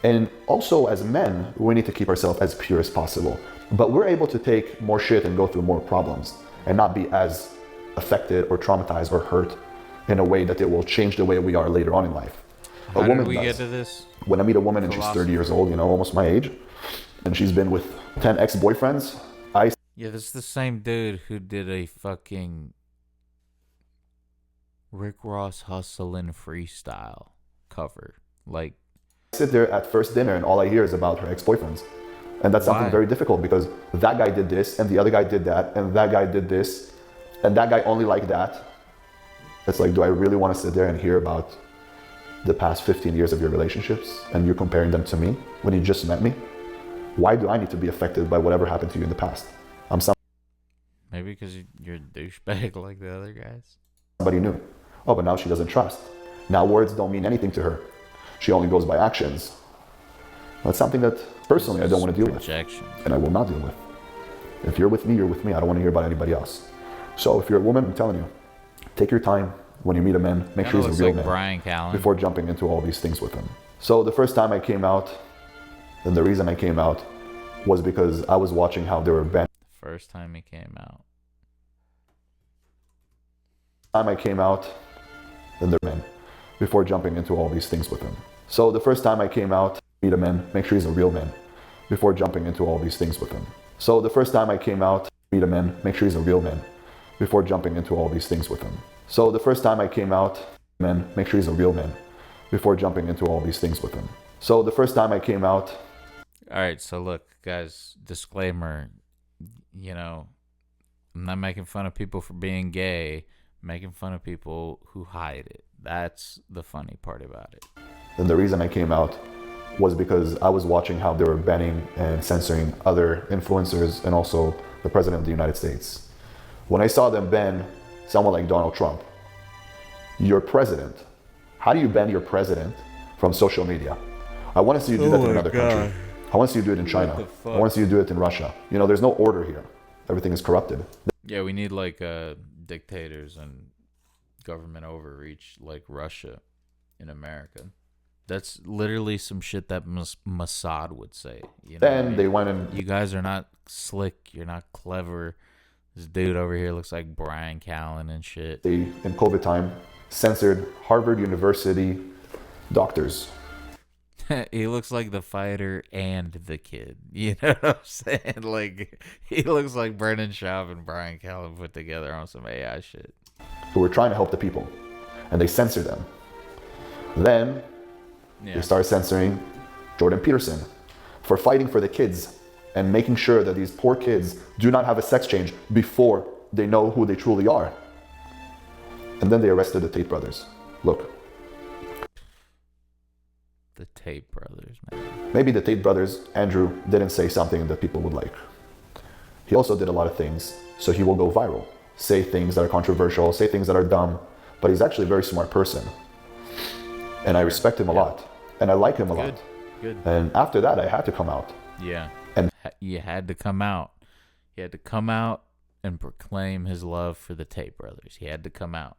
And also as men, we need to keep ourselves as pure as possible. But we're able to take more shit and go through more problems and not be as affected or traumatized or hurt in a way that it will change the way we are later on in life. How did we get to this? When I meet a woman and she's 30 years old, almost my age, and she's been with 10 ex-boyfriends, Yeah, this is the same dude who did a fucking Rick Ross Hustlin' freestyle cover. Like, sit there at first dinner and all I hear is about her ex-boyfriends. And that's something very difficult because that guy did this and the other guy did that and that guy did this and that guy only liked that. It's like, do I really want to sit there and hear about the past 15 years of your relationships and you're comparing them to me when you just met me? Why do I need to be affected by whatever happened to you in the past? I'm maybe because you're a douchebag like the other guys. somebody new. Oh, but now she doesn't trust. Now words don't mean anything to her. She only goes by actions. That's something that personally I don't want to deal with. And I will not deal with. If you're with me, you're with me. I don't want to hear about anybody else. So if you're a woman, I'm telling you, take your time when you meet a man. Make sure he's a real man Brian Callen. before jumping into all these things with him. So the first time I came out, and the reason I came out was because I was watching how they were banning. First time he came out. Time I came out, then they're men before jumping into all these things with him. So the first time I came out, meet a man, make sure he's a real man before jumping into all these things with him. So the first time I came out, meet a man, make sure he's a real man before jumping into all these things with him. So the first time I came out, man, make sure he's a real man before jumping into all these things with him. So the first time I came out. All right, so look, guys, disclaimer, I'm not making fun of people for being gay, I'm making fun of people who hide it. That's the funny part about it. And the reason I came out was because I was watching how they were banning and censoring other influencers and also the President of the United States. When I saw them ban someone like Donald Trump, your president, how do you ban your president from social media? I want to see you do that in another country. I want to see you do it in China. I want to see you do it in Russia. There's no order here. Everything is corrupted. Yeah, we need dictators and government overreach like Russia in America. That's literally some shit that Mossad would say. Then they went and... You guys are not slick. You're not clever. This dude over here looks like Brian Callen and shit. They, in COVID time, censored Harvard University doctors. He looks like the fighter and the kid. You know what I'm saying? Like, he looks like Brendan Schaub and Brian Callen put together on some AI shit. Who were trying to help the people. And they censored them. Then... They started censoring Jordan Peterson for fighting for the kids and making sure that these poor kids do not have a sex change before they know who they truly are. And then they arrested the Tate brothers. Look. The Tate brothers, man. Maybe the Tate brothers, Andrew, didn't say something that people would like. He also did a lot of things, so he will go viral. Say things that are controversial, say things that are dumb, but he's actually a very smart person. And I respect him a lot. And I like him a lot. Good. And after that, I had to come out. Yeah. And you had to come out. He had to come out and proclaim his love for the Tate brothers. He had to come out.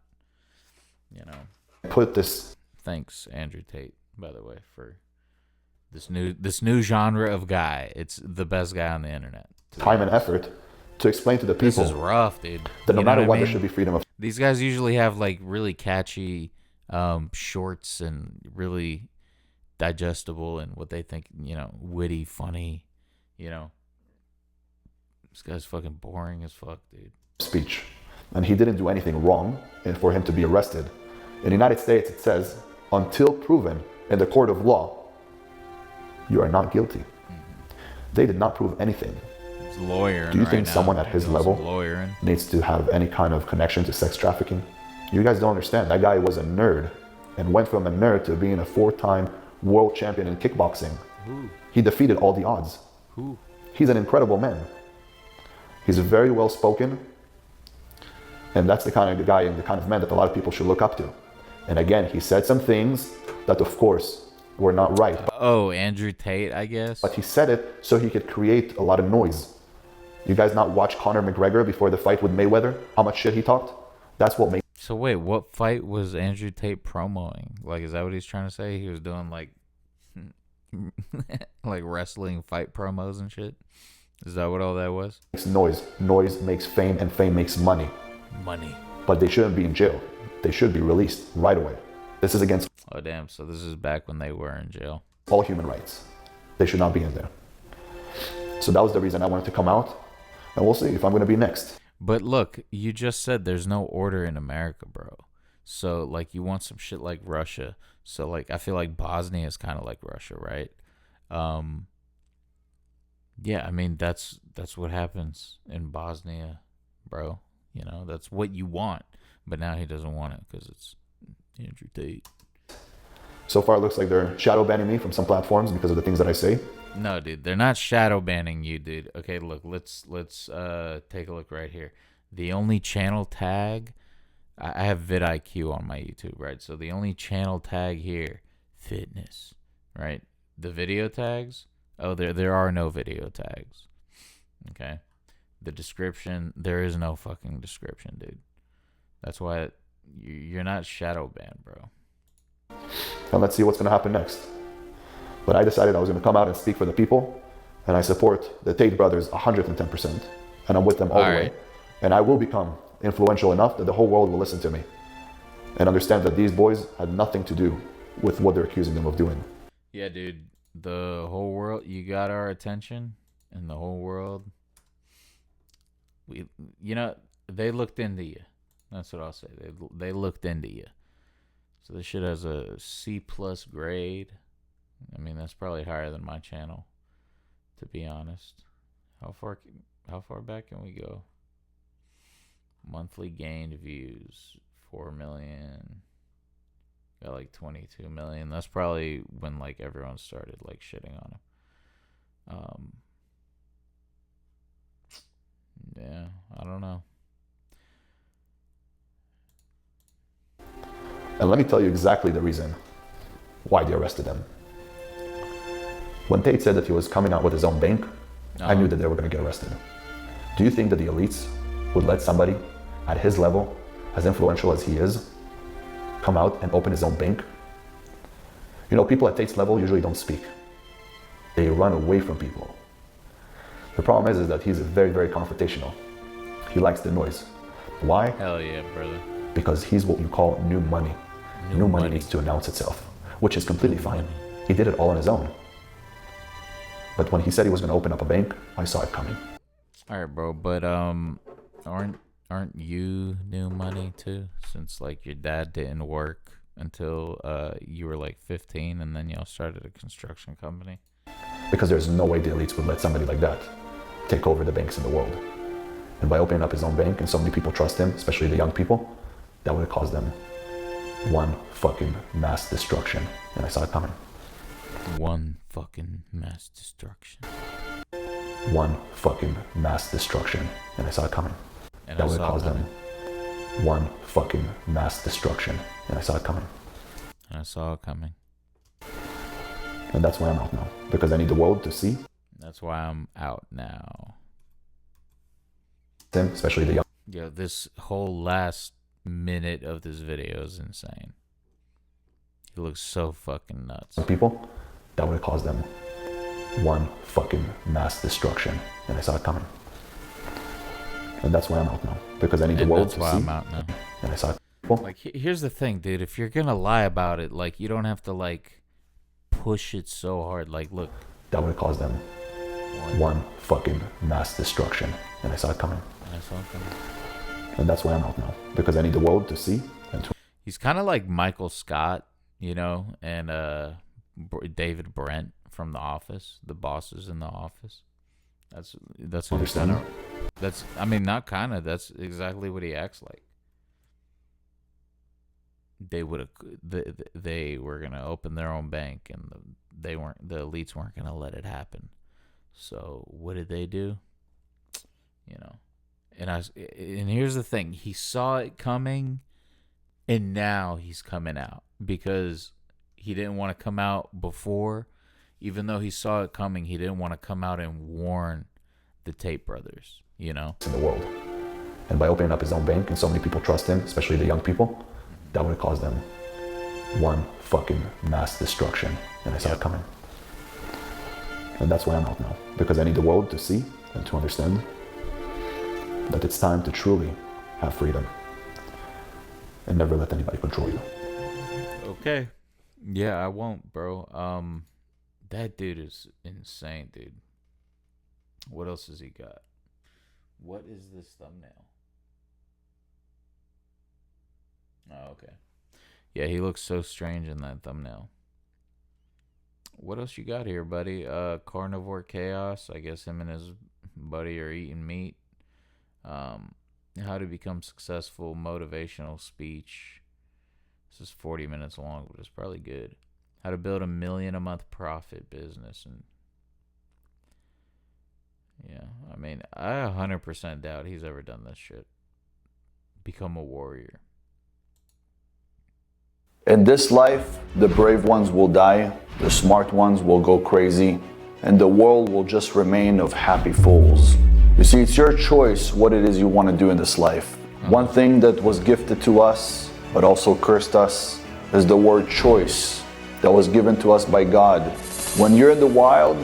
Put this. Thanks, Andrew Tate, by the way, for this new genre of guy. It's the best guy on the internet. Time and effort to explain to the people. This is rough, dude. That no matter what, there should be freedom of. These guys usually have really catchy shorts and really digestible and what they think, witty, funny, This guy's fucking boring as fuck, dude. Speech. And he didn't do anything wrong for him to be arrested. In the United States, it says, until proven in the court of law, you are not guilty. Mm-hmm. They did not prove anything. He's lawyering. Do you think someone at his level needs to have any kind of connection to sex trafficking? You guys don't understand. That guy was a nerd and went from a nerd to being a 4-time world champion in kickboxing. Who? He defeated all the odds. Who? He's an incredible man. He's very well spoken. And that's the kind of guy and the kind of man that a lot of people should look up to. And again, he said some things that, of course, were not right. Oh, Andrew Tate, I guess. But he said it so he could create a lot of noise. You guys not watch Conor McGregor before the fight with Mayweather? How much shit he talked? That's what makes. So wait, what fight was Andrew Tate promoting? Like, is that what he's trying to say? He was doing like, like wrestling fight promos and shit. Is that what all that was? Makes noise. Noise makes fame, and fame makes money. Money. But they shouldn't be in jail. They should be released right away. This is against Oh damn! So this is back when they were in jail. all human rights. They should not be in there. So that was the reason I wanted to come out. And we'll see if I'm going to be next. But look, you just said there's no order in America, bro. So like you want some shit like Russia. So like I feel like Bosnia is kind of like Russia, right? Yeah, I mean that's what happens in Bosnia, bro. You know, that's what you want. But now he doesn't want it because it's Andrew Tate. So far, it looks like they're shadow banning me from some platforms because of the things that I say. No, dude, they're not shadow banning you, dude. Okay, look, let's take a look right here. The only channel tag, I have vidIQ on my YouTube, right? So the only channel tag here, fitness, right? The video tags, oh, there are no video tags. Okay, the description, there is no fucking description, dude. That's why you're not shadow banned, bro. And let's see what's going to happen next. But I decided I was going to come out and speak for the people. And I support the Tate brothers 110%. And I'm with them all the way. And I will become influential enough that the whole world will listen to me. And understand that these boys had nothing to do with what they're accusing them of doing. Yeah, dude. The whole world, you got our attention. And the whole world, they looked into you. That's what I'll say. They looked into you. So this shit has a C+ grade. I mean, that's probably higher than my channel, to be honest. How far back can we go? Monthly gained views, 4 million. Got like 22 million. That's probably when like everyone started like shitting on him. Yeah, I don't know. And let me tell you exactly the reason why they arrested him. When Tate said that he was coming out with his own bank, I knew that they were going to get arrested. Do you think that the elites would let somebody at his level, as influential as he is, come out and open his own bank? You know, people at Tate's level usually don't speak. They run away from people. The problem is that he's very, very confrontational. He likes the noise. Why? Hell yeah, brother. Because he's what you call new money. New money needs to announce itself, which is completely fine. He did it all on his own. But when he said he was going to open up a bank, I saw it coming. All right, bro. But aren't you new money too? Since like your dad didn't work until you were like 15, and then y'all started a construction company. Because there's no way the elites would let somebody like that take over the banks in the world. And by opening up his own bank, and so many people trust him, especially the young people, that would have caused them one fucking mass destruction. And I saw it coming. One fucking mass destruction. One fucking mass destruction. And I saw it coming. And that would have caused them one fucking mass destruction. And I saw it coming. And I saw it coming. And that's why I'm out now. Because I need the world to see. That's why I'm out now. Him, especially the young. Yo, this whole last minute of this video is insane. He looks so fucking nuts. People, that would have caused them one fucking mass destruction. And I saw it coming. And that's why I'm out now. Because I need the world to see. That's why I'm out now. And I saw it. People. Like, here's the thing, dude. If you're gonna lie about it, like, you don't have to, like, push it so hard. Like, look. That would have caused them one fucking mass destruction. And I saw it coming. And I saw it coming. And that's why I'm out now. Because I need the world to see. And to. He's kind of like Michael Scott, you know, and David Brent from The Office, the bosses in The Office. That's what he's kind of. I mean, not kind of. That's exactly what he acts like. they would have they were gonna open their own bank, and the elites weren't gonna let it happen. So what did they do? And here's the thing: he saw it coming, and now he's coming out because he didn't want to come out before. Even though he saw it coming, he didn't want to come out and warn the Tate brothers. In the world, and by opening up his own bank, and so many people trust him, especially the young people, that would have caused them one fucking mass destruction. And I saw it coming. And that's why I'm out now, because I need the world to see and to understand that it's time to truly have freedom and never let anybody control you. Okay. Yeah, I won't, bro. That dude is insane, dude. What else has he got? What is this thumbnail? Oh, okay. Yeah, he looks so strange in that thumbnail. What else you got here, buddy? Carnivore Chaos. I guess him and his buddy are eating meat. How to become successful, motivational speech. This is 40 minutes long, but it's probably good. How to build $1 million a month profit business. And yeah, I mean, I 100% doubt he's ever done this shit. Become a warrior. In this life, the brave ones will die, the smart ones will go crazy, and the world will just remain of happy fools. You see, it's your choice what it is you want to do in this life. One thing that was gifted to us, but also cursed us, is the word choice that was given to us by God. When you're in the wild,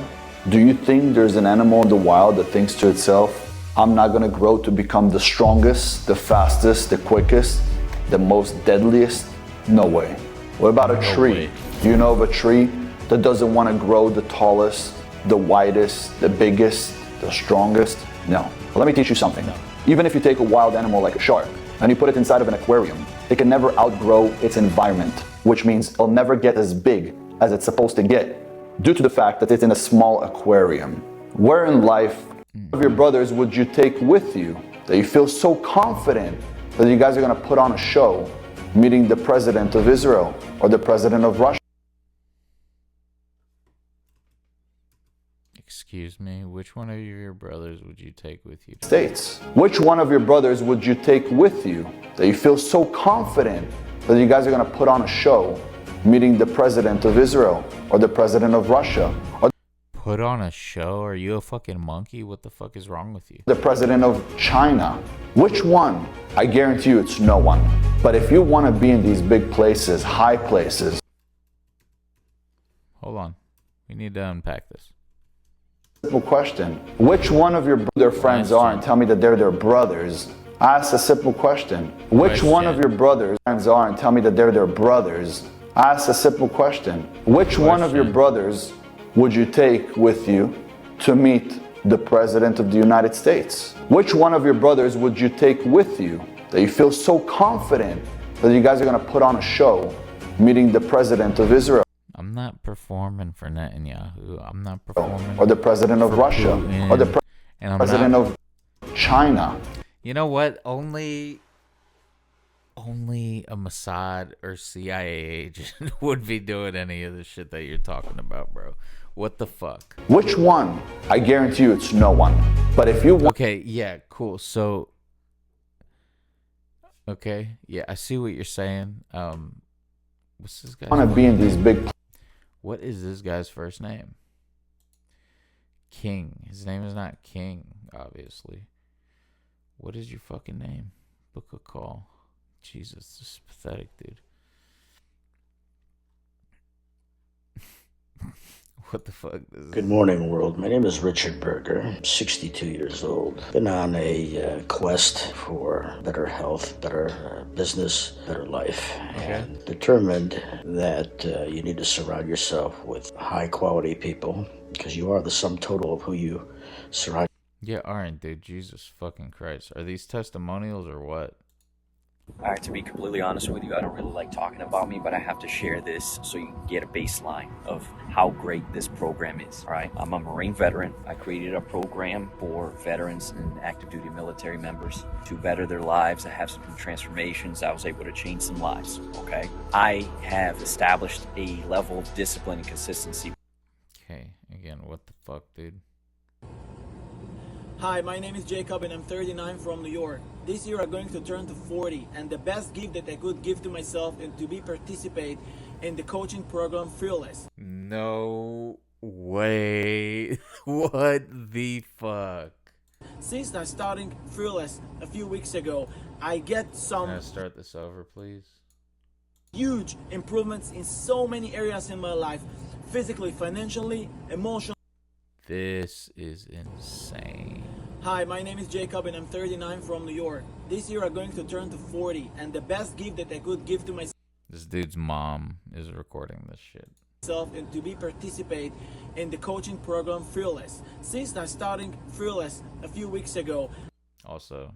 do you think there's an animal in the wild that thinks to itself, I'm not gonna grow to become the strongest, the fastest, the quickest, the most deadliest? No way. What about a tree? Do you know of a tree that doesn't want to grow the tallest, the widest, the biggest, the strongest? No. Well, let me teach you something. Even if you take a wild animal like a shark and you put it inside of an aquarium, it can never outgrow its environment, which means it'll never get as big as it's supposed to get due to the fact that it's in a small aquarium. Where in life of your brothers would you take with you that you feel so confident that you guys are going to put on a show meeting the president of Israel or the president of Russia? Excuse me, which one of your brothers would you take with you? States. Which one of your brothers would you take with you that you feel so confident that you guys are going to put on a show meeting the president of Israel or the president of Russia or Put on a show? Are you a fucking monkey? What the fuck is wrong with you? the president of China? Which one? I guarantee you it's no one. But if you want to be in these big places, high places. Hold on. We need to unpack this. Simple question. Which one of their friends are and tell me that they're their brothers? Ask a simple question. Which one of your brothers friends are and tell me that they're their brothers? Ask a simple question. Which one of your brothers would you take with you to meet the president of the United States? Which one of your brothers would you take with you that you feel so confident that you guys are going to put on a show meeting the president of Israel? I'm not performing for Netanyahu. I'm not performing or the president of Russia Putin, or the president of China. You know what? Only a Mossad or CIA agent would be doing any of the shit that you're talking about, bro. What the fuck? Which one? I guarantee you it's no one. But if you want... Okay, yeah, cool. So, okay, yeah, I see what you're saying. What's this guy? Want to be in these big... What is this guy's first name? King. His name is not King, obviously. What is your fucking name? Book a call. Jesus, this is pathetic, dude. What the fuck? Good morning, world. My name is Richard Berger. I'm 62 years old. Been on a quest for better health, better business, better life. Okay. And determined that you need to surround yourself with high-quality people because you are the sum total of who you surround. Yeah, aren't, dude? Jesus fucking Christ. Are these testimonials or what? All right, to be completely honest with you, I don't really like talking about me, but I have to share this so you can get a baseline of how great this program is. All right, I'm a Marine veteran. I created a program for veterans and active duty military members to better their lives. I have some transformations. I was able to change some lives. Okay, I have established a level of discipline and consistency. Okay, again, what the fuck, dude? Hi, my name is Jacob and I'm 39 from New York. This year I'm going to turn to 40, and the best gift that I could give to myself and to be participate in the coaching program Fearless. No way. What the fuck? Since I starting Fearless a few weeks ago, I get Can some I start this over, please? huge improvements in so many areas in my life, physically, financially, emotionally. This is insane. Hi, my name is Jacob and I'm 39 from New York. This year I'm going to turn to 40, and the best gift that I could give to This dude's mom is recording this shit. myself and to be participate in the coaching program Fearless. Since I starting Fearless a few weeks ago, Also,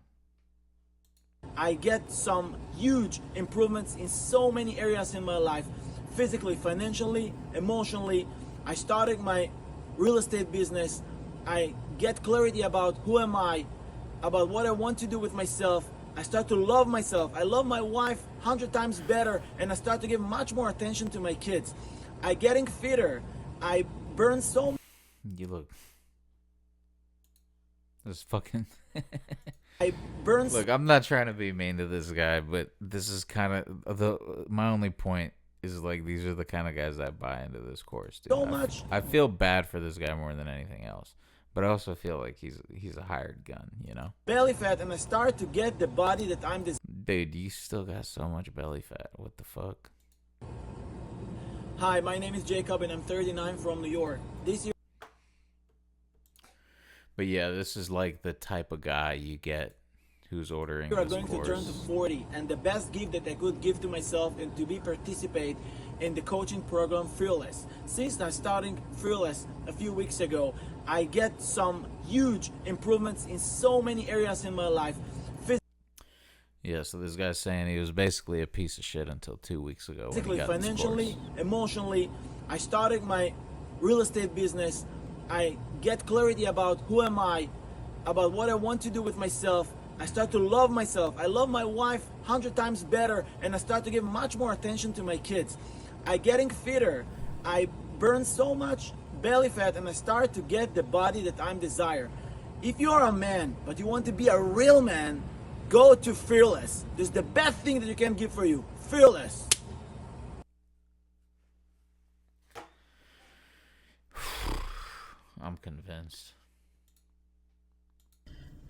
I get some huge improvements in so many areas in my life, physically, financially, emotionally. I started my real estate business. I get clarity about who am I, about what I want to do with myself. I start to love myself. I love my wife 100 times better, and I start to give much more attention to my kids. I getting fitter. I burn so you look. This fucking. I burn Look, I'm not trying to be mean to this guy, but this is kind of my only point is like these are the kind of guys that buy into this course. Dude. so much I feel bad for this guy more than anything else, but I also feel like he's a hired gun, you know. belly fat, and I start to get the body that I'm Dude, you still got so much belly fat. What the fuck? Hi, my name is Jacob and I'm 39 from New York. This year But yeah, this is like the type of guy you get who's ordering we are this going course. to turn to 40, and the best gift that I could give to myself and to be participate in the coaching program Fearless. Since I starting Fearless a few weeks ago, I get some huge improvements in so many areas in my life. Yeah, so this guy's saying he was basically a piece of shit until 2 weeks ago when he Physically, got this financially, course. emotionally. I started my real estate business. I get clarity about who am I, about what I want to do with myself. I start to love myself. I love my wife 100 times better, and I start to give much more attention to my kids. I getting fitter. I burn so much belly fat, and I start to get the body that I'm desire. If you are a man, but you want to be a real man, go to Fearless. This is the best thing that you can give for you. Fearless. I'm convinced.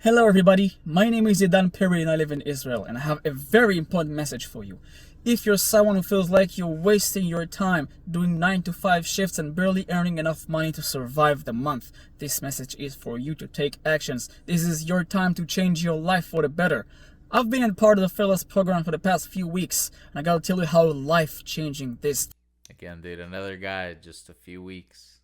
Hello everybody, my name is Idan Perry and I live in Israel, and I have a very important message for you. If you're someone who feels like you're wasting your time doing 9 to 5 shifts and barely earning enough money to survive the month, this message is for you to take actions. This is your time to change your life for the better. I've been a part of the Fearless program for the past few weeks, and I gotta tell you how life-changing this Again, dude, another guy, just a few weeks.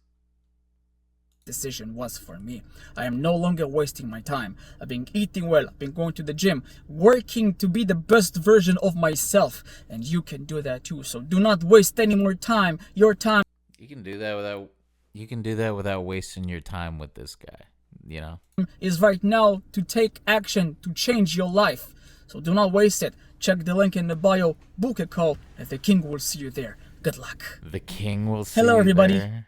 decision was for me. I am no longer wasting my time. I've been eating well, I've been going to the gym, working to be the best version of myself, and you can do that too. So do not waste any more time. Your time You can do that without wasting your time with this guy, you know? is right now to take action to change your life. So do not waste it. Check the link in the bio, book a call, and the king will see you there. Good luck. The king will see Hello, you everybody. there.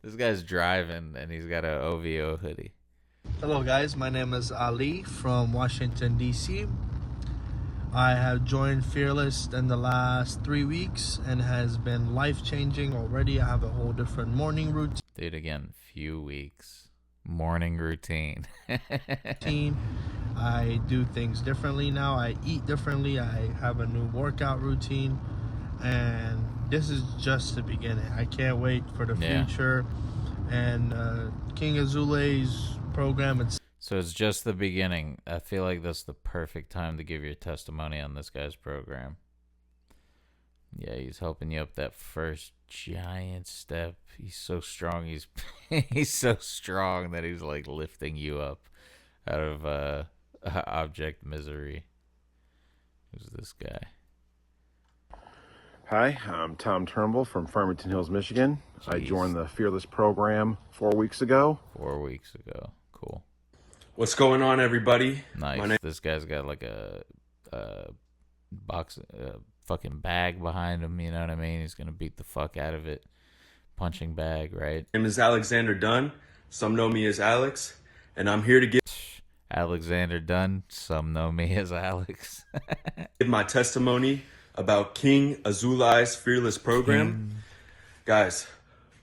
This guy's driving and he's got an OVO hoodie. Hello guys, my name is Ali from Washington DC. I have joined Fearless in the last 3 weeks and has been life-changing already. I have a whole different morning Dude, again, few weeks. Morning routine. routine. I do things differently now. I eat differently. I have a new workout routine, and this is just the beginning. I can't wait for the Yeah. future. And King Azoulay's program, So it's just the beginning. I feel like that's the perfect time to give your testimony on this guy's program. Yeah, he's helping you up that first giant step. He's so strong. He's so strong that he's like lifting you up out of object misery. Who's this guy? Hi, I'm Tom Turnbull from Farmington Hills, Michigan. I joined the Fearless program 4 weeks ago. 4 weeks ago. Cool. What's going on, everybody? Nice. This guy's got like a box, fucking bag behind him. You know what I mean? He's gonna beat the fuck out of it. Punching bag, right? My name is Alexander Dunn. Some know me as Alex, and I'm here to give Alexander Dunn. Some know me as Alex. give my testimony about King Azoulay's Fearless program. Guys,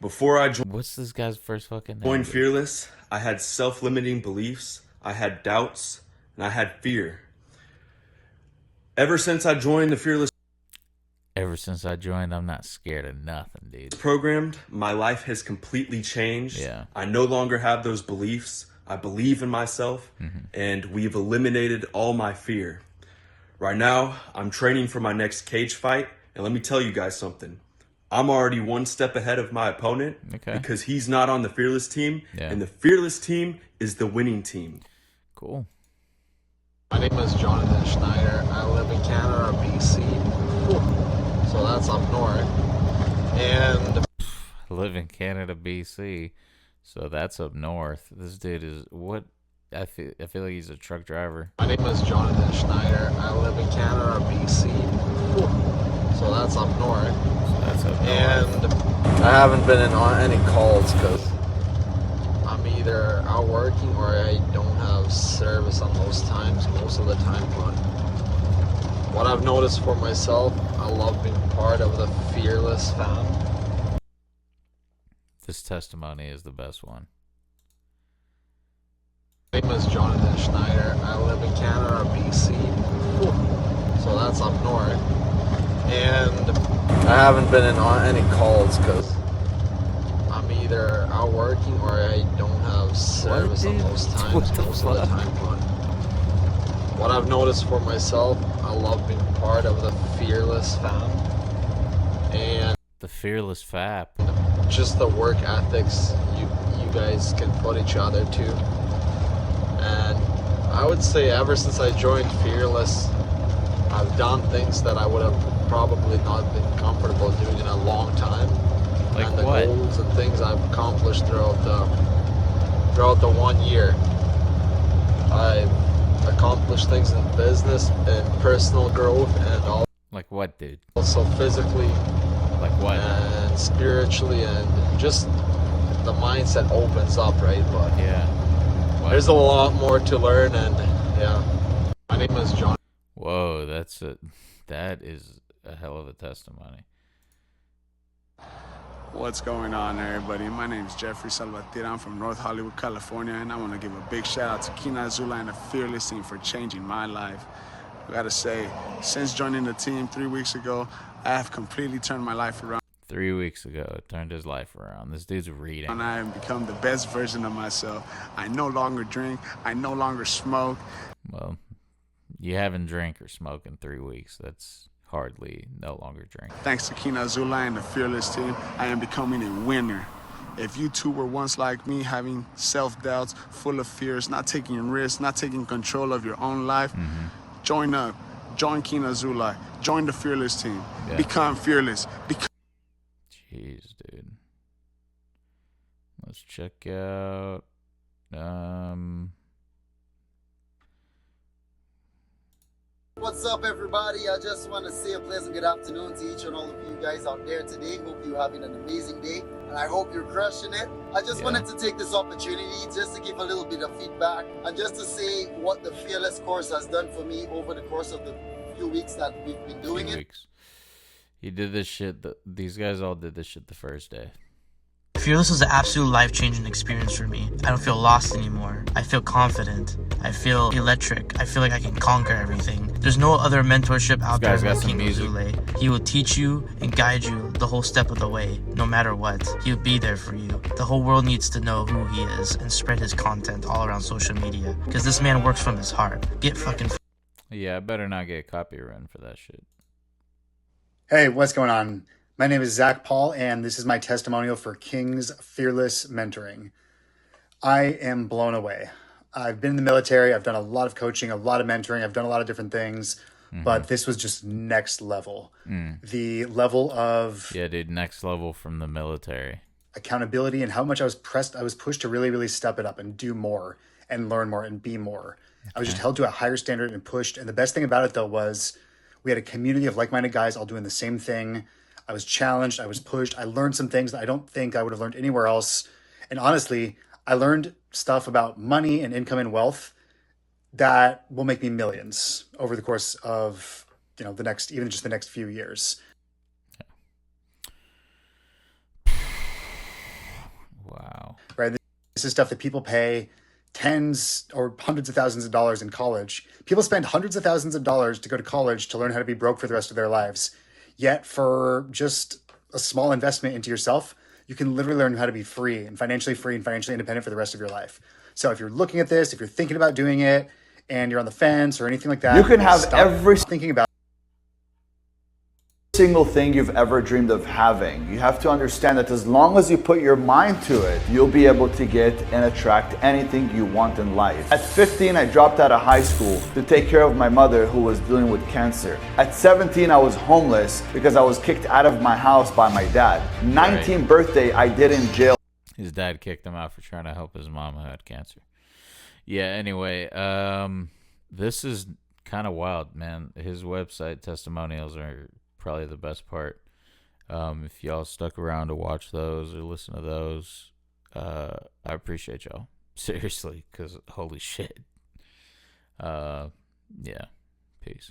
before I What's this guy's first fucking name? joined Fearless, I had self-limiting beliefs, I had doubts, and I had fear. Ever since I joined the Fearless I'm not scared of nothing, dude. program, my life has completely changed. Yeah. I no longer have those beliefs. I believe in myself, and we've eliminated all my fear. Right now, I'm training for my next cage fight, and let me tell you guys something. I'm already one step ahead of my opponent because he's not on the Fearless team, and the Fearless team is the winning team. Cool. My name is Jonathan Schneider. I live in Canada, BC. So that's up north. And I live in Canada, BC. So that's up north. This dude is what? I feel like he's a truck driver. my name is Jonathan Schneider. I live in Canada, BC. So that's up north. So that's up north. And I haven't been in on any calls because I'm either out working or I don't have service on those times most of the time. But what I've noticed for myself, I love being part of the Fearless fam. This testimony is the best one. My name is Jonathan Schneider. I live in Canada, BC. So that's up north. And I haven't been in on any calls because I'm either out working or I don't have service on those times most of the time. But what I've noticed for myself, I love being part of the Fearless fam. And The Fearless Fap. just the work ethics you guys can put each other to. And I would say ever since I joined Fearless, I've done things that I would have probably not been comfortable doing in a long time. Like and the what? goals and things I've accomplished throughout the 1 year. I've accomplished things in business and personal growth and Like what, dude? also physically Like what? and spiritually, and just the mindset opens up, right? But Yeah. What? there's a lot more to learn, and yeah. My name is John. Whoa, that is a hell of a testimony. What's going on, everybody? My name is Jeffrey Salvatierra. I'm from North Hollywood, California, and I want to give a big shout out to King Azoulay and the Fearless team for changing my life. I gotta say, since joining the team 3 weeks ago, I have completely turned my life around. 3 weeks ago, it turned his life around. This dude's reading. And I have become the best version of myself. I no longer drink. I no longer smoke. Well, you haven't drank or smoked in 3 weeks. That's hardly no longer drink. Thanks to King Azoulay and the Fearless team, I am becoming a winner. If you too were once like me, having self-doubts, full of fears, not taking risks, not taking control of your own life, join up. Join King Azoulay. Join the Fearless team. Yeah. Become fearless. Jeez, dude. Let's check out. What's up, everybody? I just want to say a pleasant good afternoon to each and all of you guys out there today. Hope you're having an amazing day, and I hope you're crushing it. I just wanted to take this opportunity just to give a little bit of feedback and just to say what the Fearless course has done for me over the course of the few weeks that we've been doing it. He did this shit. These guys all did this shit the first day. Fearless is an absolute life-changing experience for me. I don't feel lost anymore. I feel confident. I feel electric. I feel like I can conquer everything. There's no other mentorship out there like King Azoulay. He will teach you and guide you the whole step of the way, no matter what. He'll be there for you. The whole world needs to know who he is and spread his content all around social media, because this man works from his heart. Get fucking... Yeah, I better not get copyrighted for that shit. Hey, what's going on? My name is Zach Paul, and this is my testimonial for King's Fearless Mentoring. I am blown away. I've been in the military. I've done a lot of coaching, a lot of mentoring. I've done a lot of different things. but this was just next level. Mm. The level of Yeah, dude, next level from the military. Accountability and how much I was pushed to really, really step it up and do more and learn more and be more. I was just held to a higher standard and pushed. And the best thing about it, though, was we had a community of like-minded guys all doing the same thing. I was challenged. I was pushed. I learned some things that I don't think I would have learned anywhere else. And honestly, I learned stuff about money and income and wealth that will make me millions over the course of, the next few years. Wow. Right. This is stuff that people pay tens or hundreds of thousands of dollars in college. People spend hundreds of thousands of dollars to go to college to learn how to be broke for the rest of their lives. Yet for just a small investment into yourself, you can literally learn how to be free and financially independent for the rest of your life. So if you're looking at this, if you're thinking about doing it and you're on the fence or anything like that, You can have every thinking about single thing you've ever dreamed of having. You have to understand that as long as you put your mind to it, you'll be able to get and attract anything you want in life. At 15, I dropped out of high school to take care of my mother who was dealing with cancer. At 17, I was homeless because I was kicked out of my house by my dad. 19th birthday, I did in jail. His dad kicked him out for trying to help his mom who had cancer. Yeah, anyway, this is kind of wild, man. His website testimonials are probably the best part. If y'all stuck around to watch those or listen to those, I appreciate y'all. Seriously, because holy shit. Yeah, peace.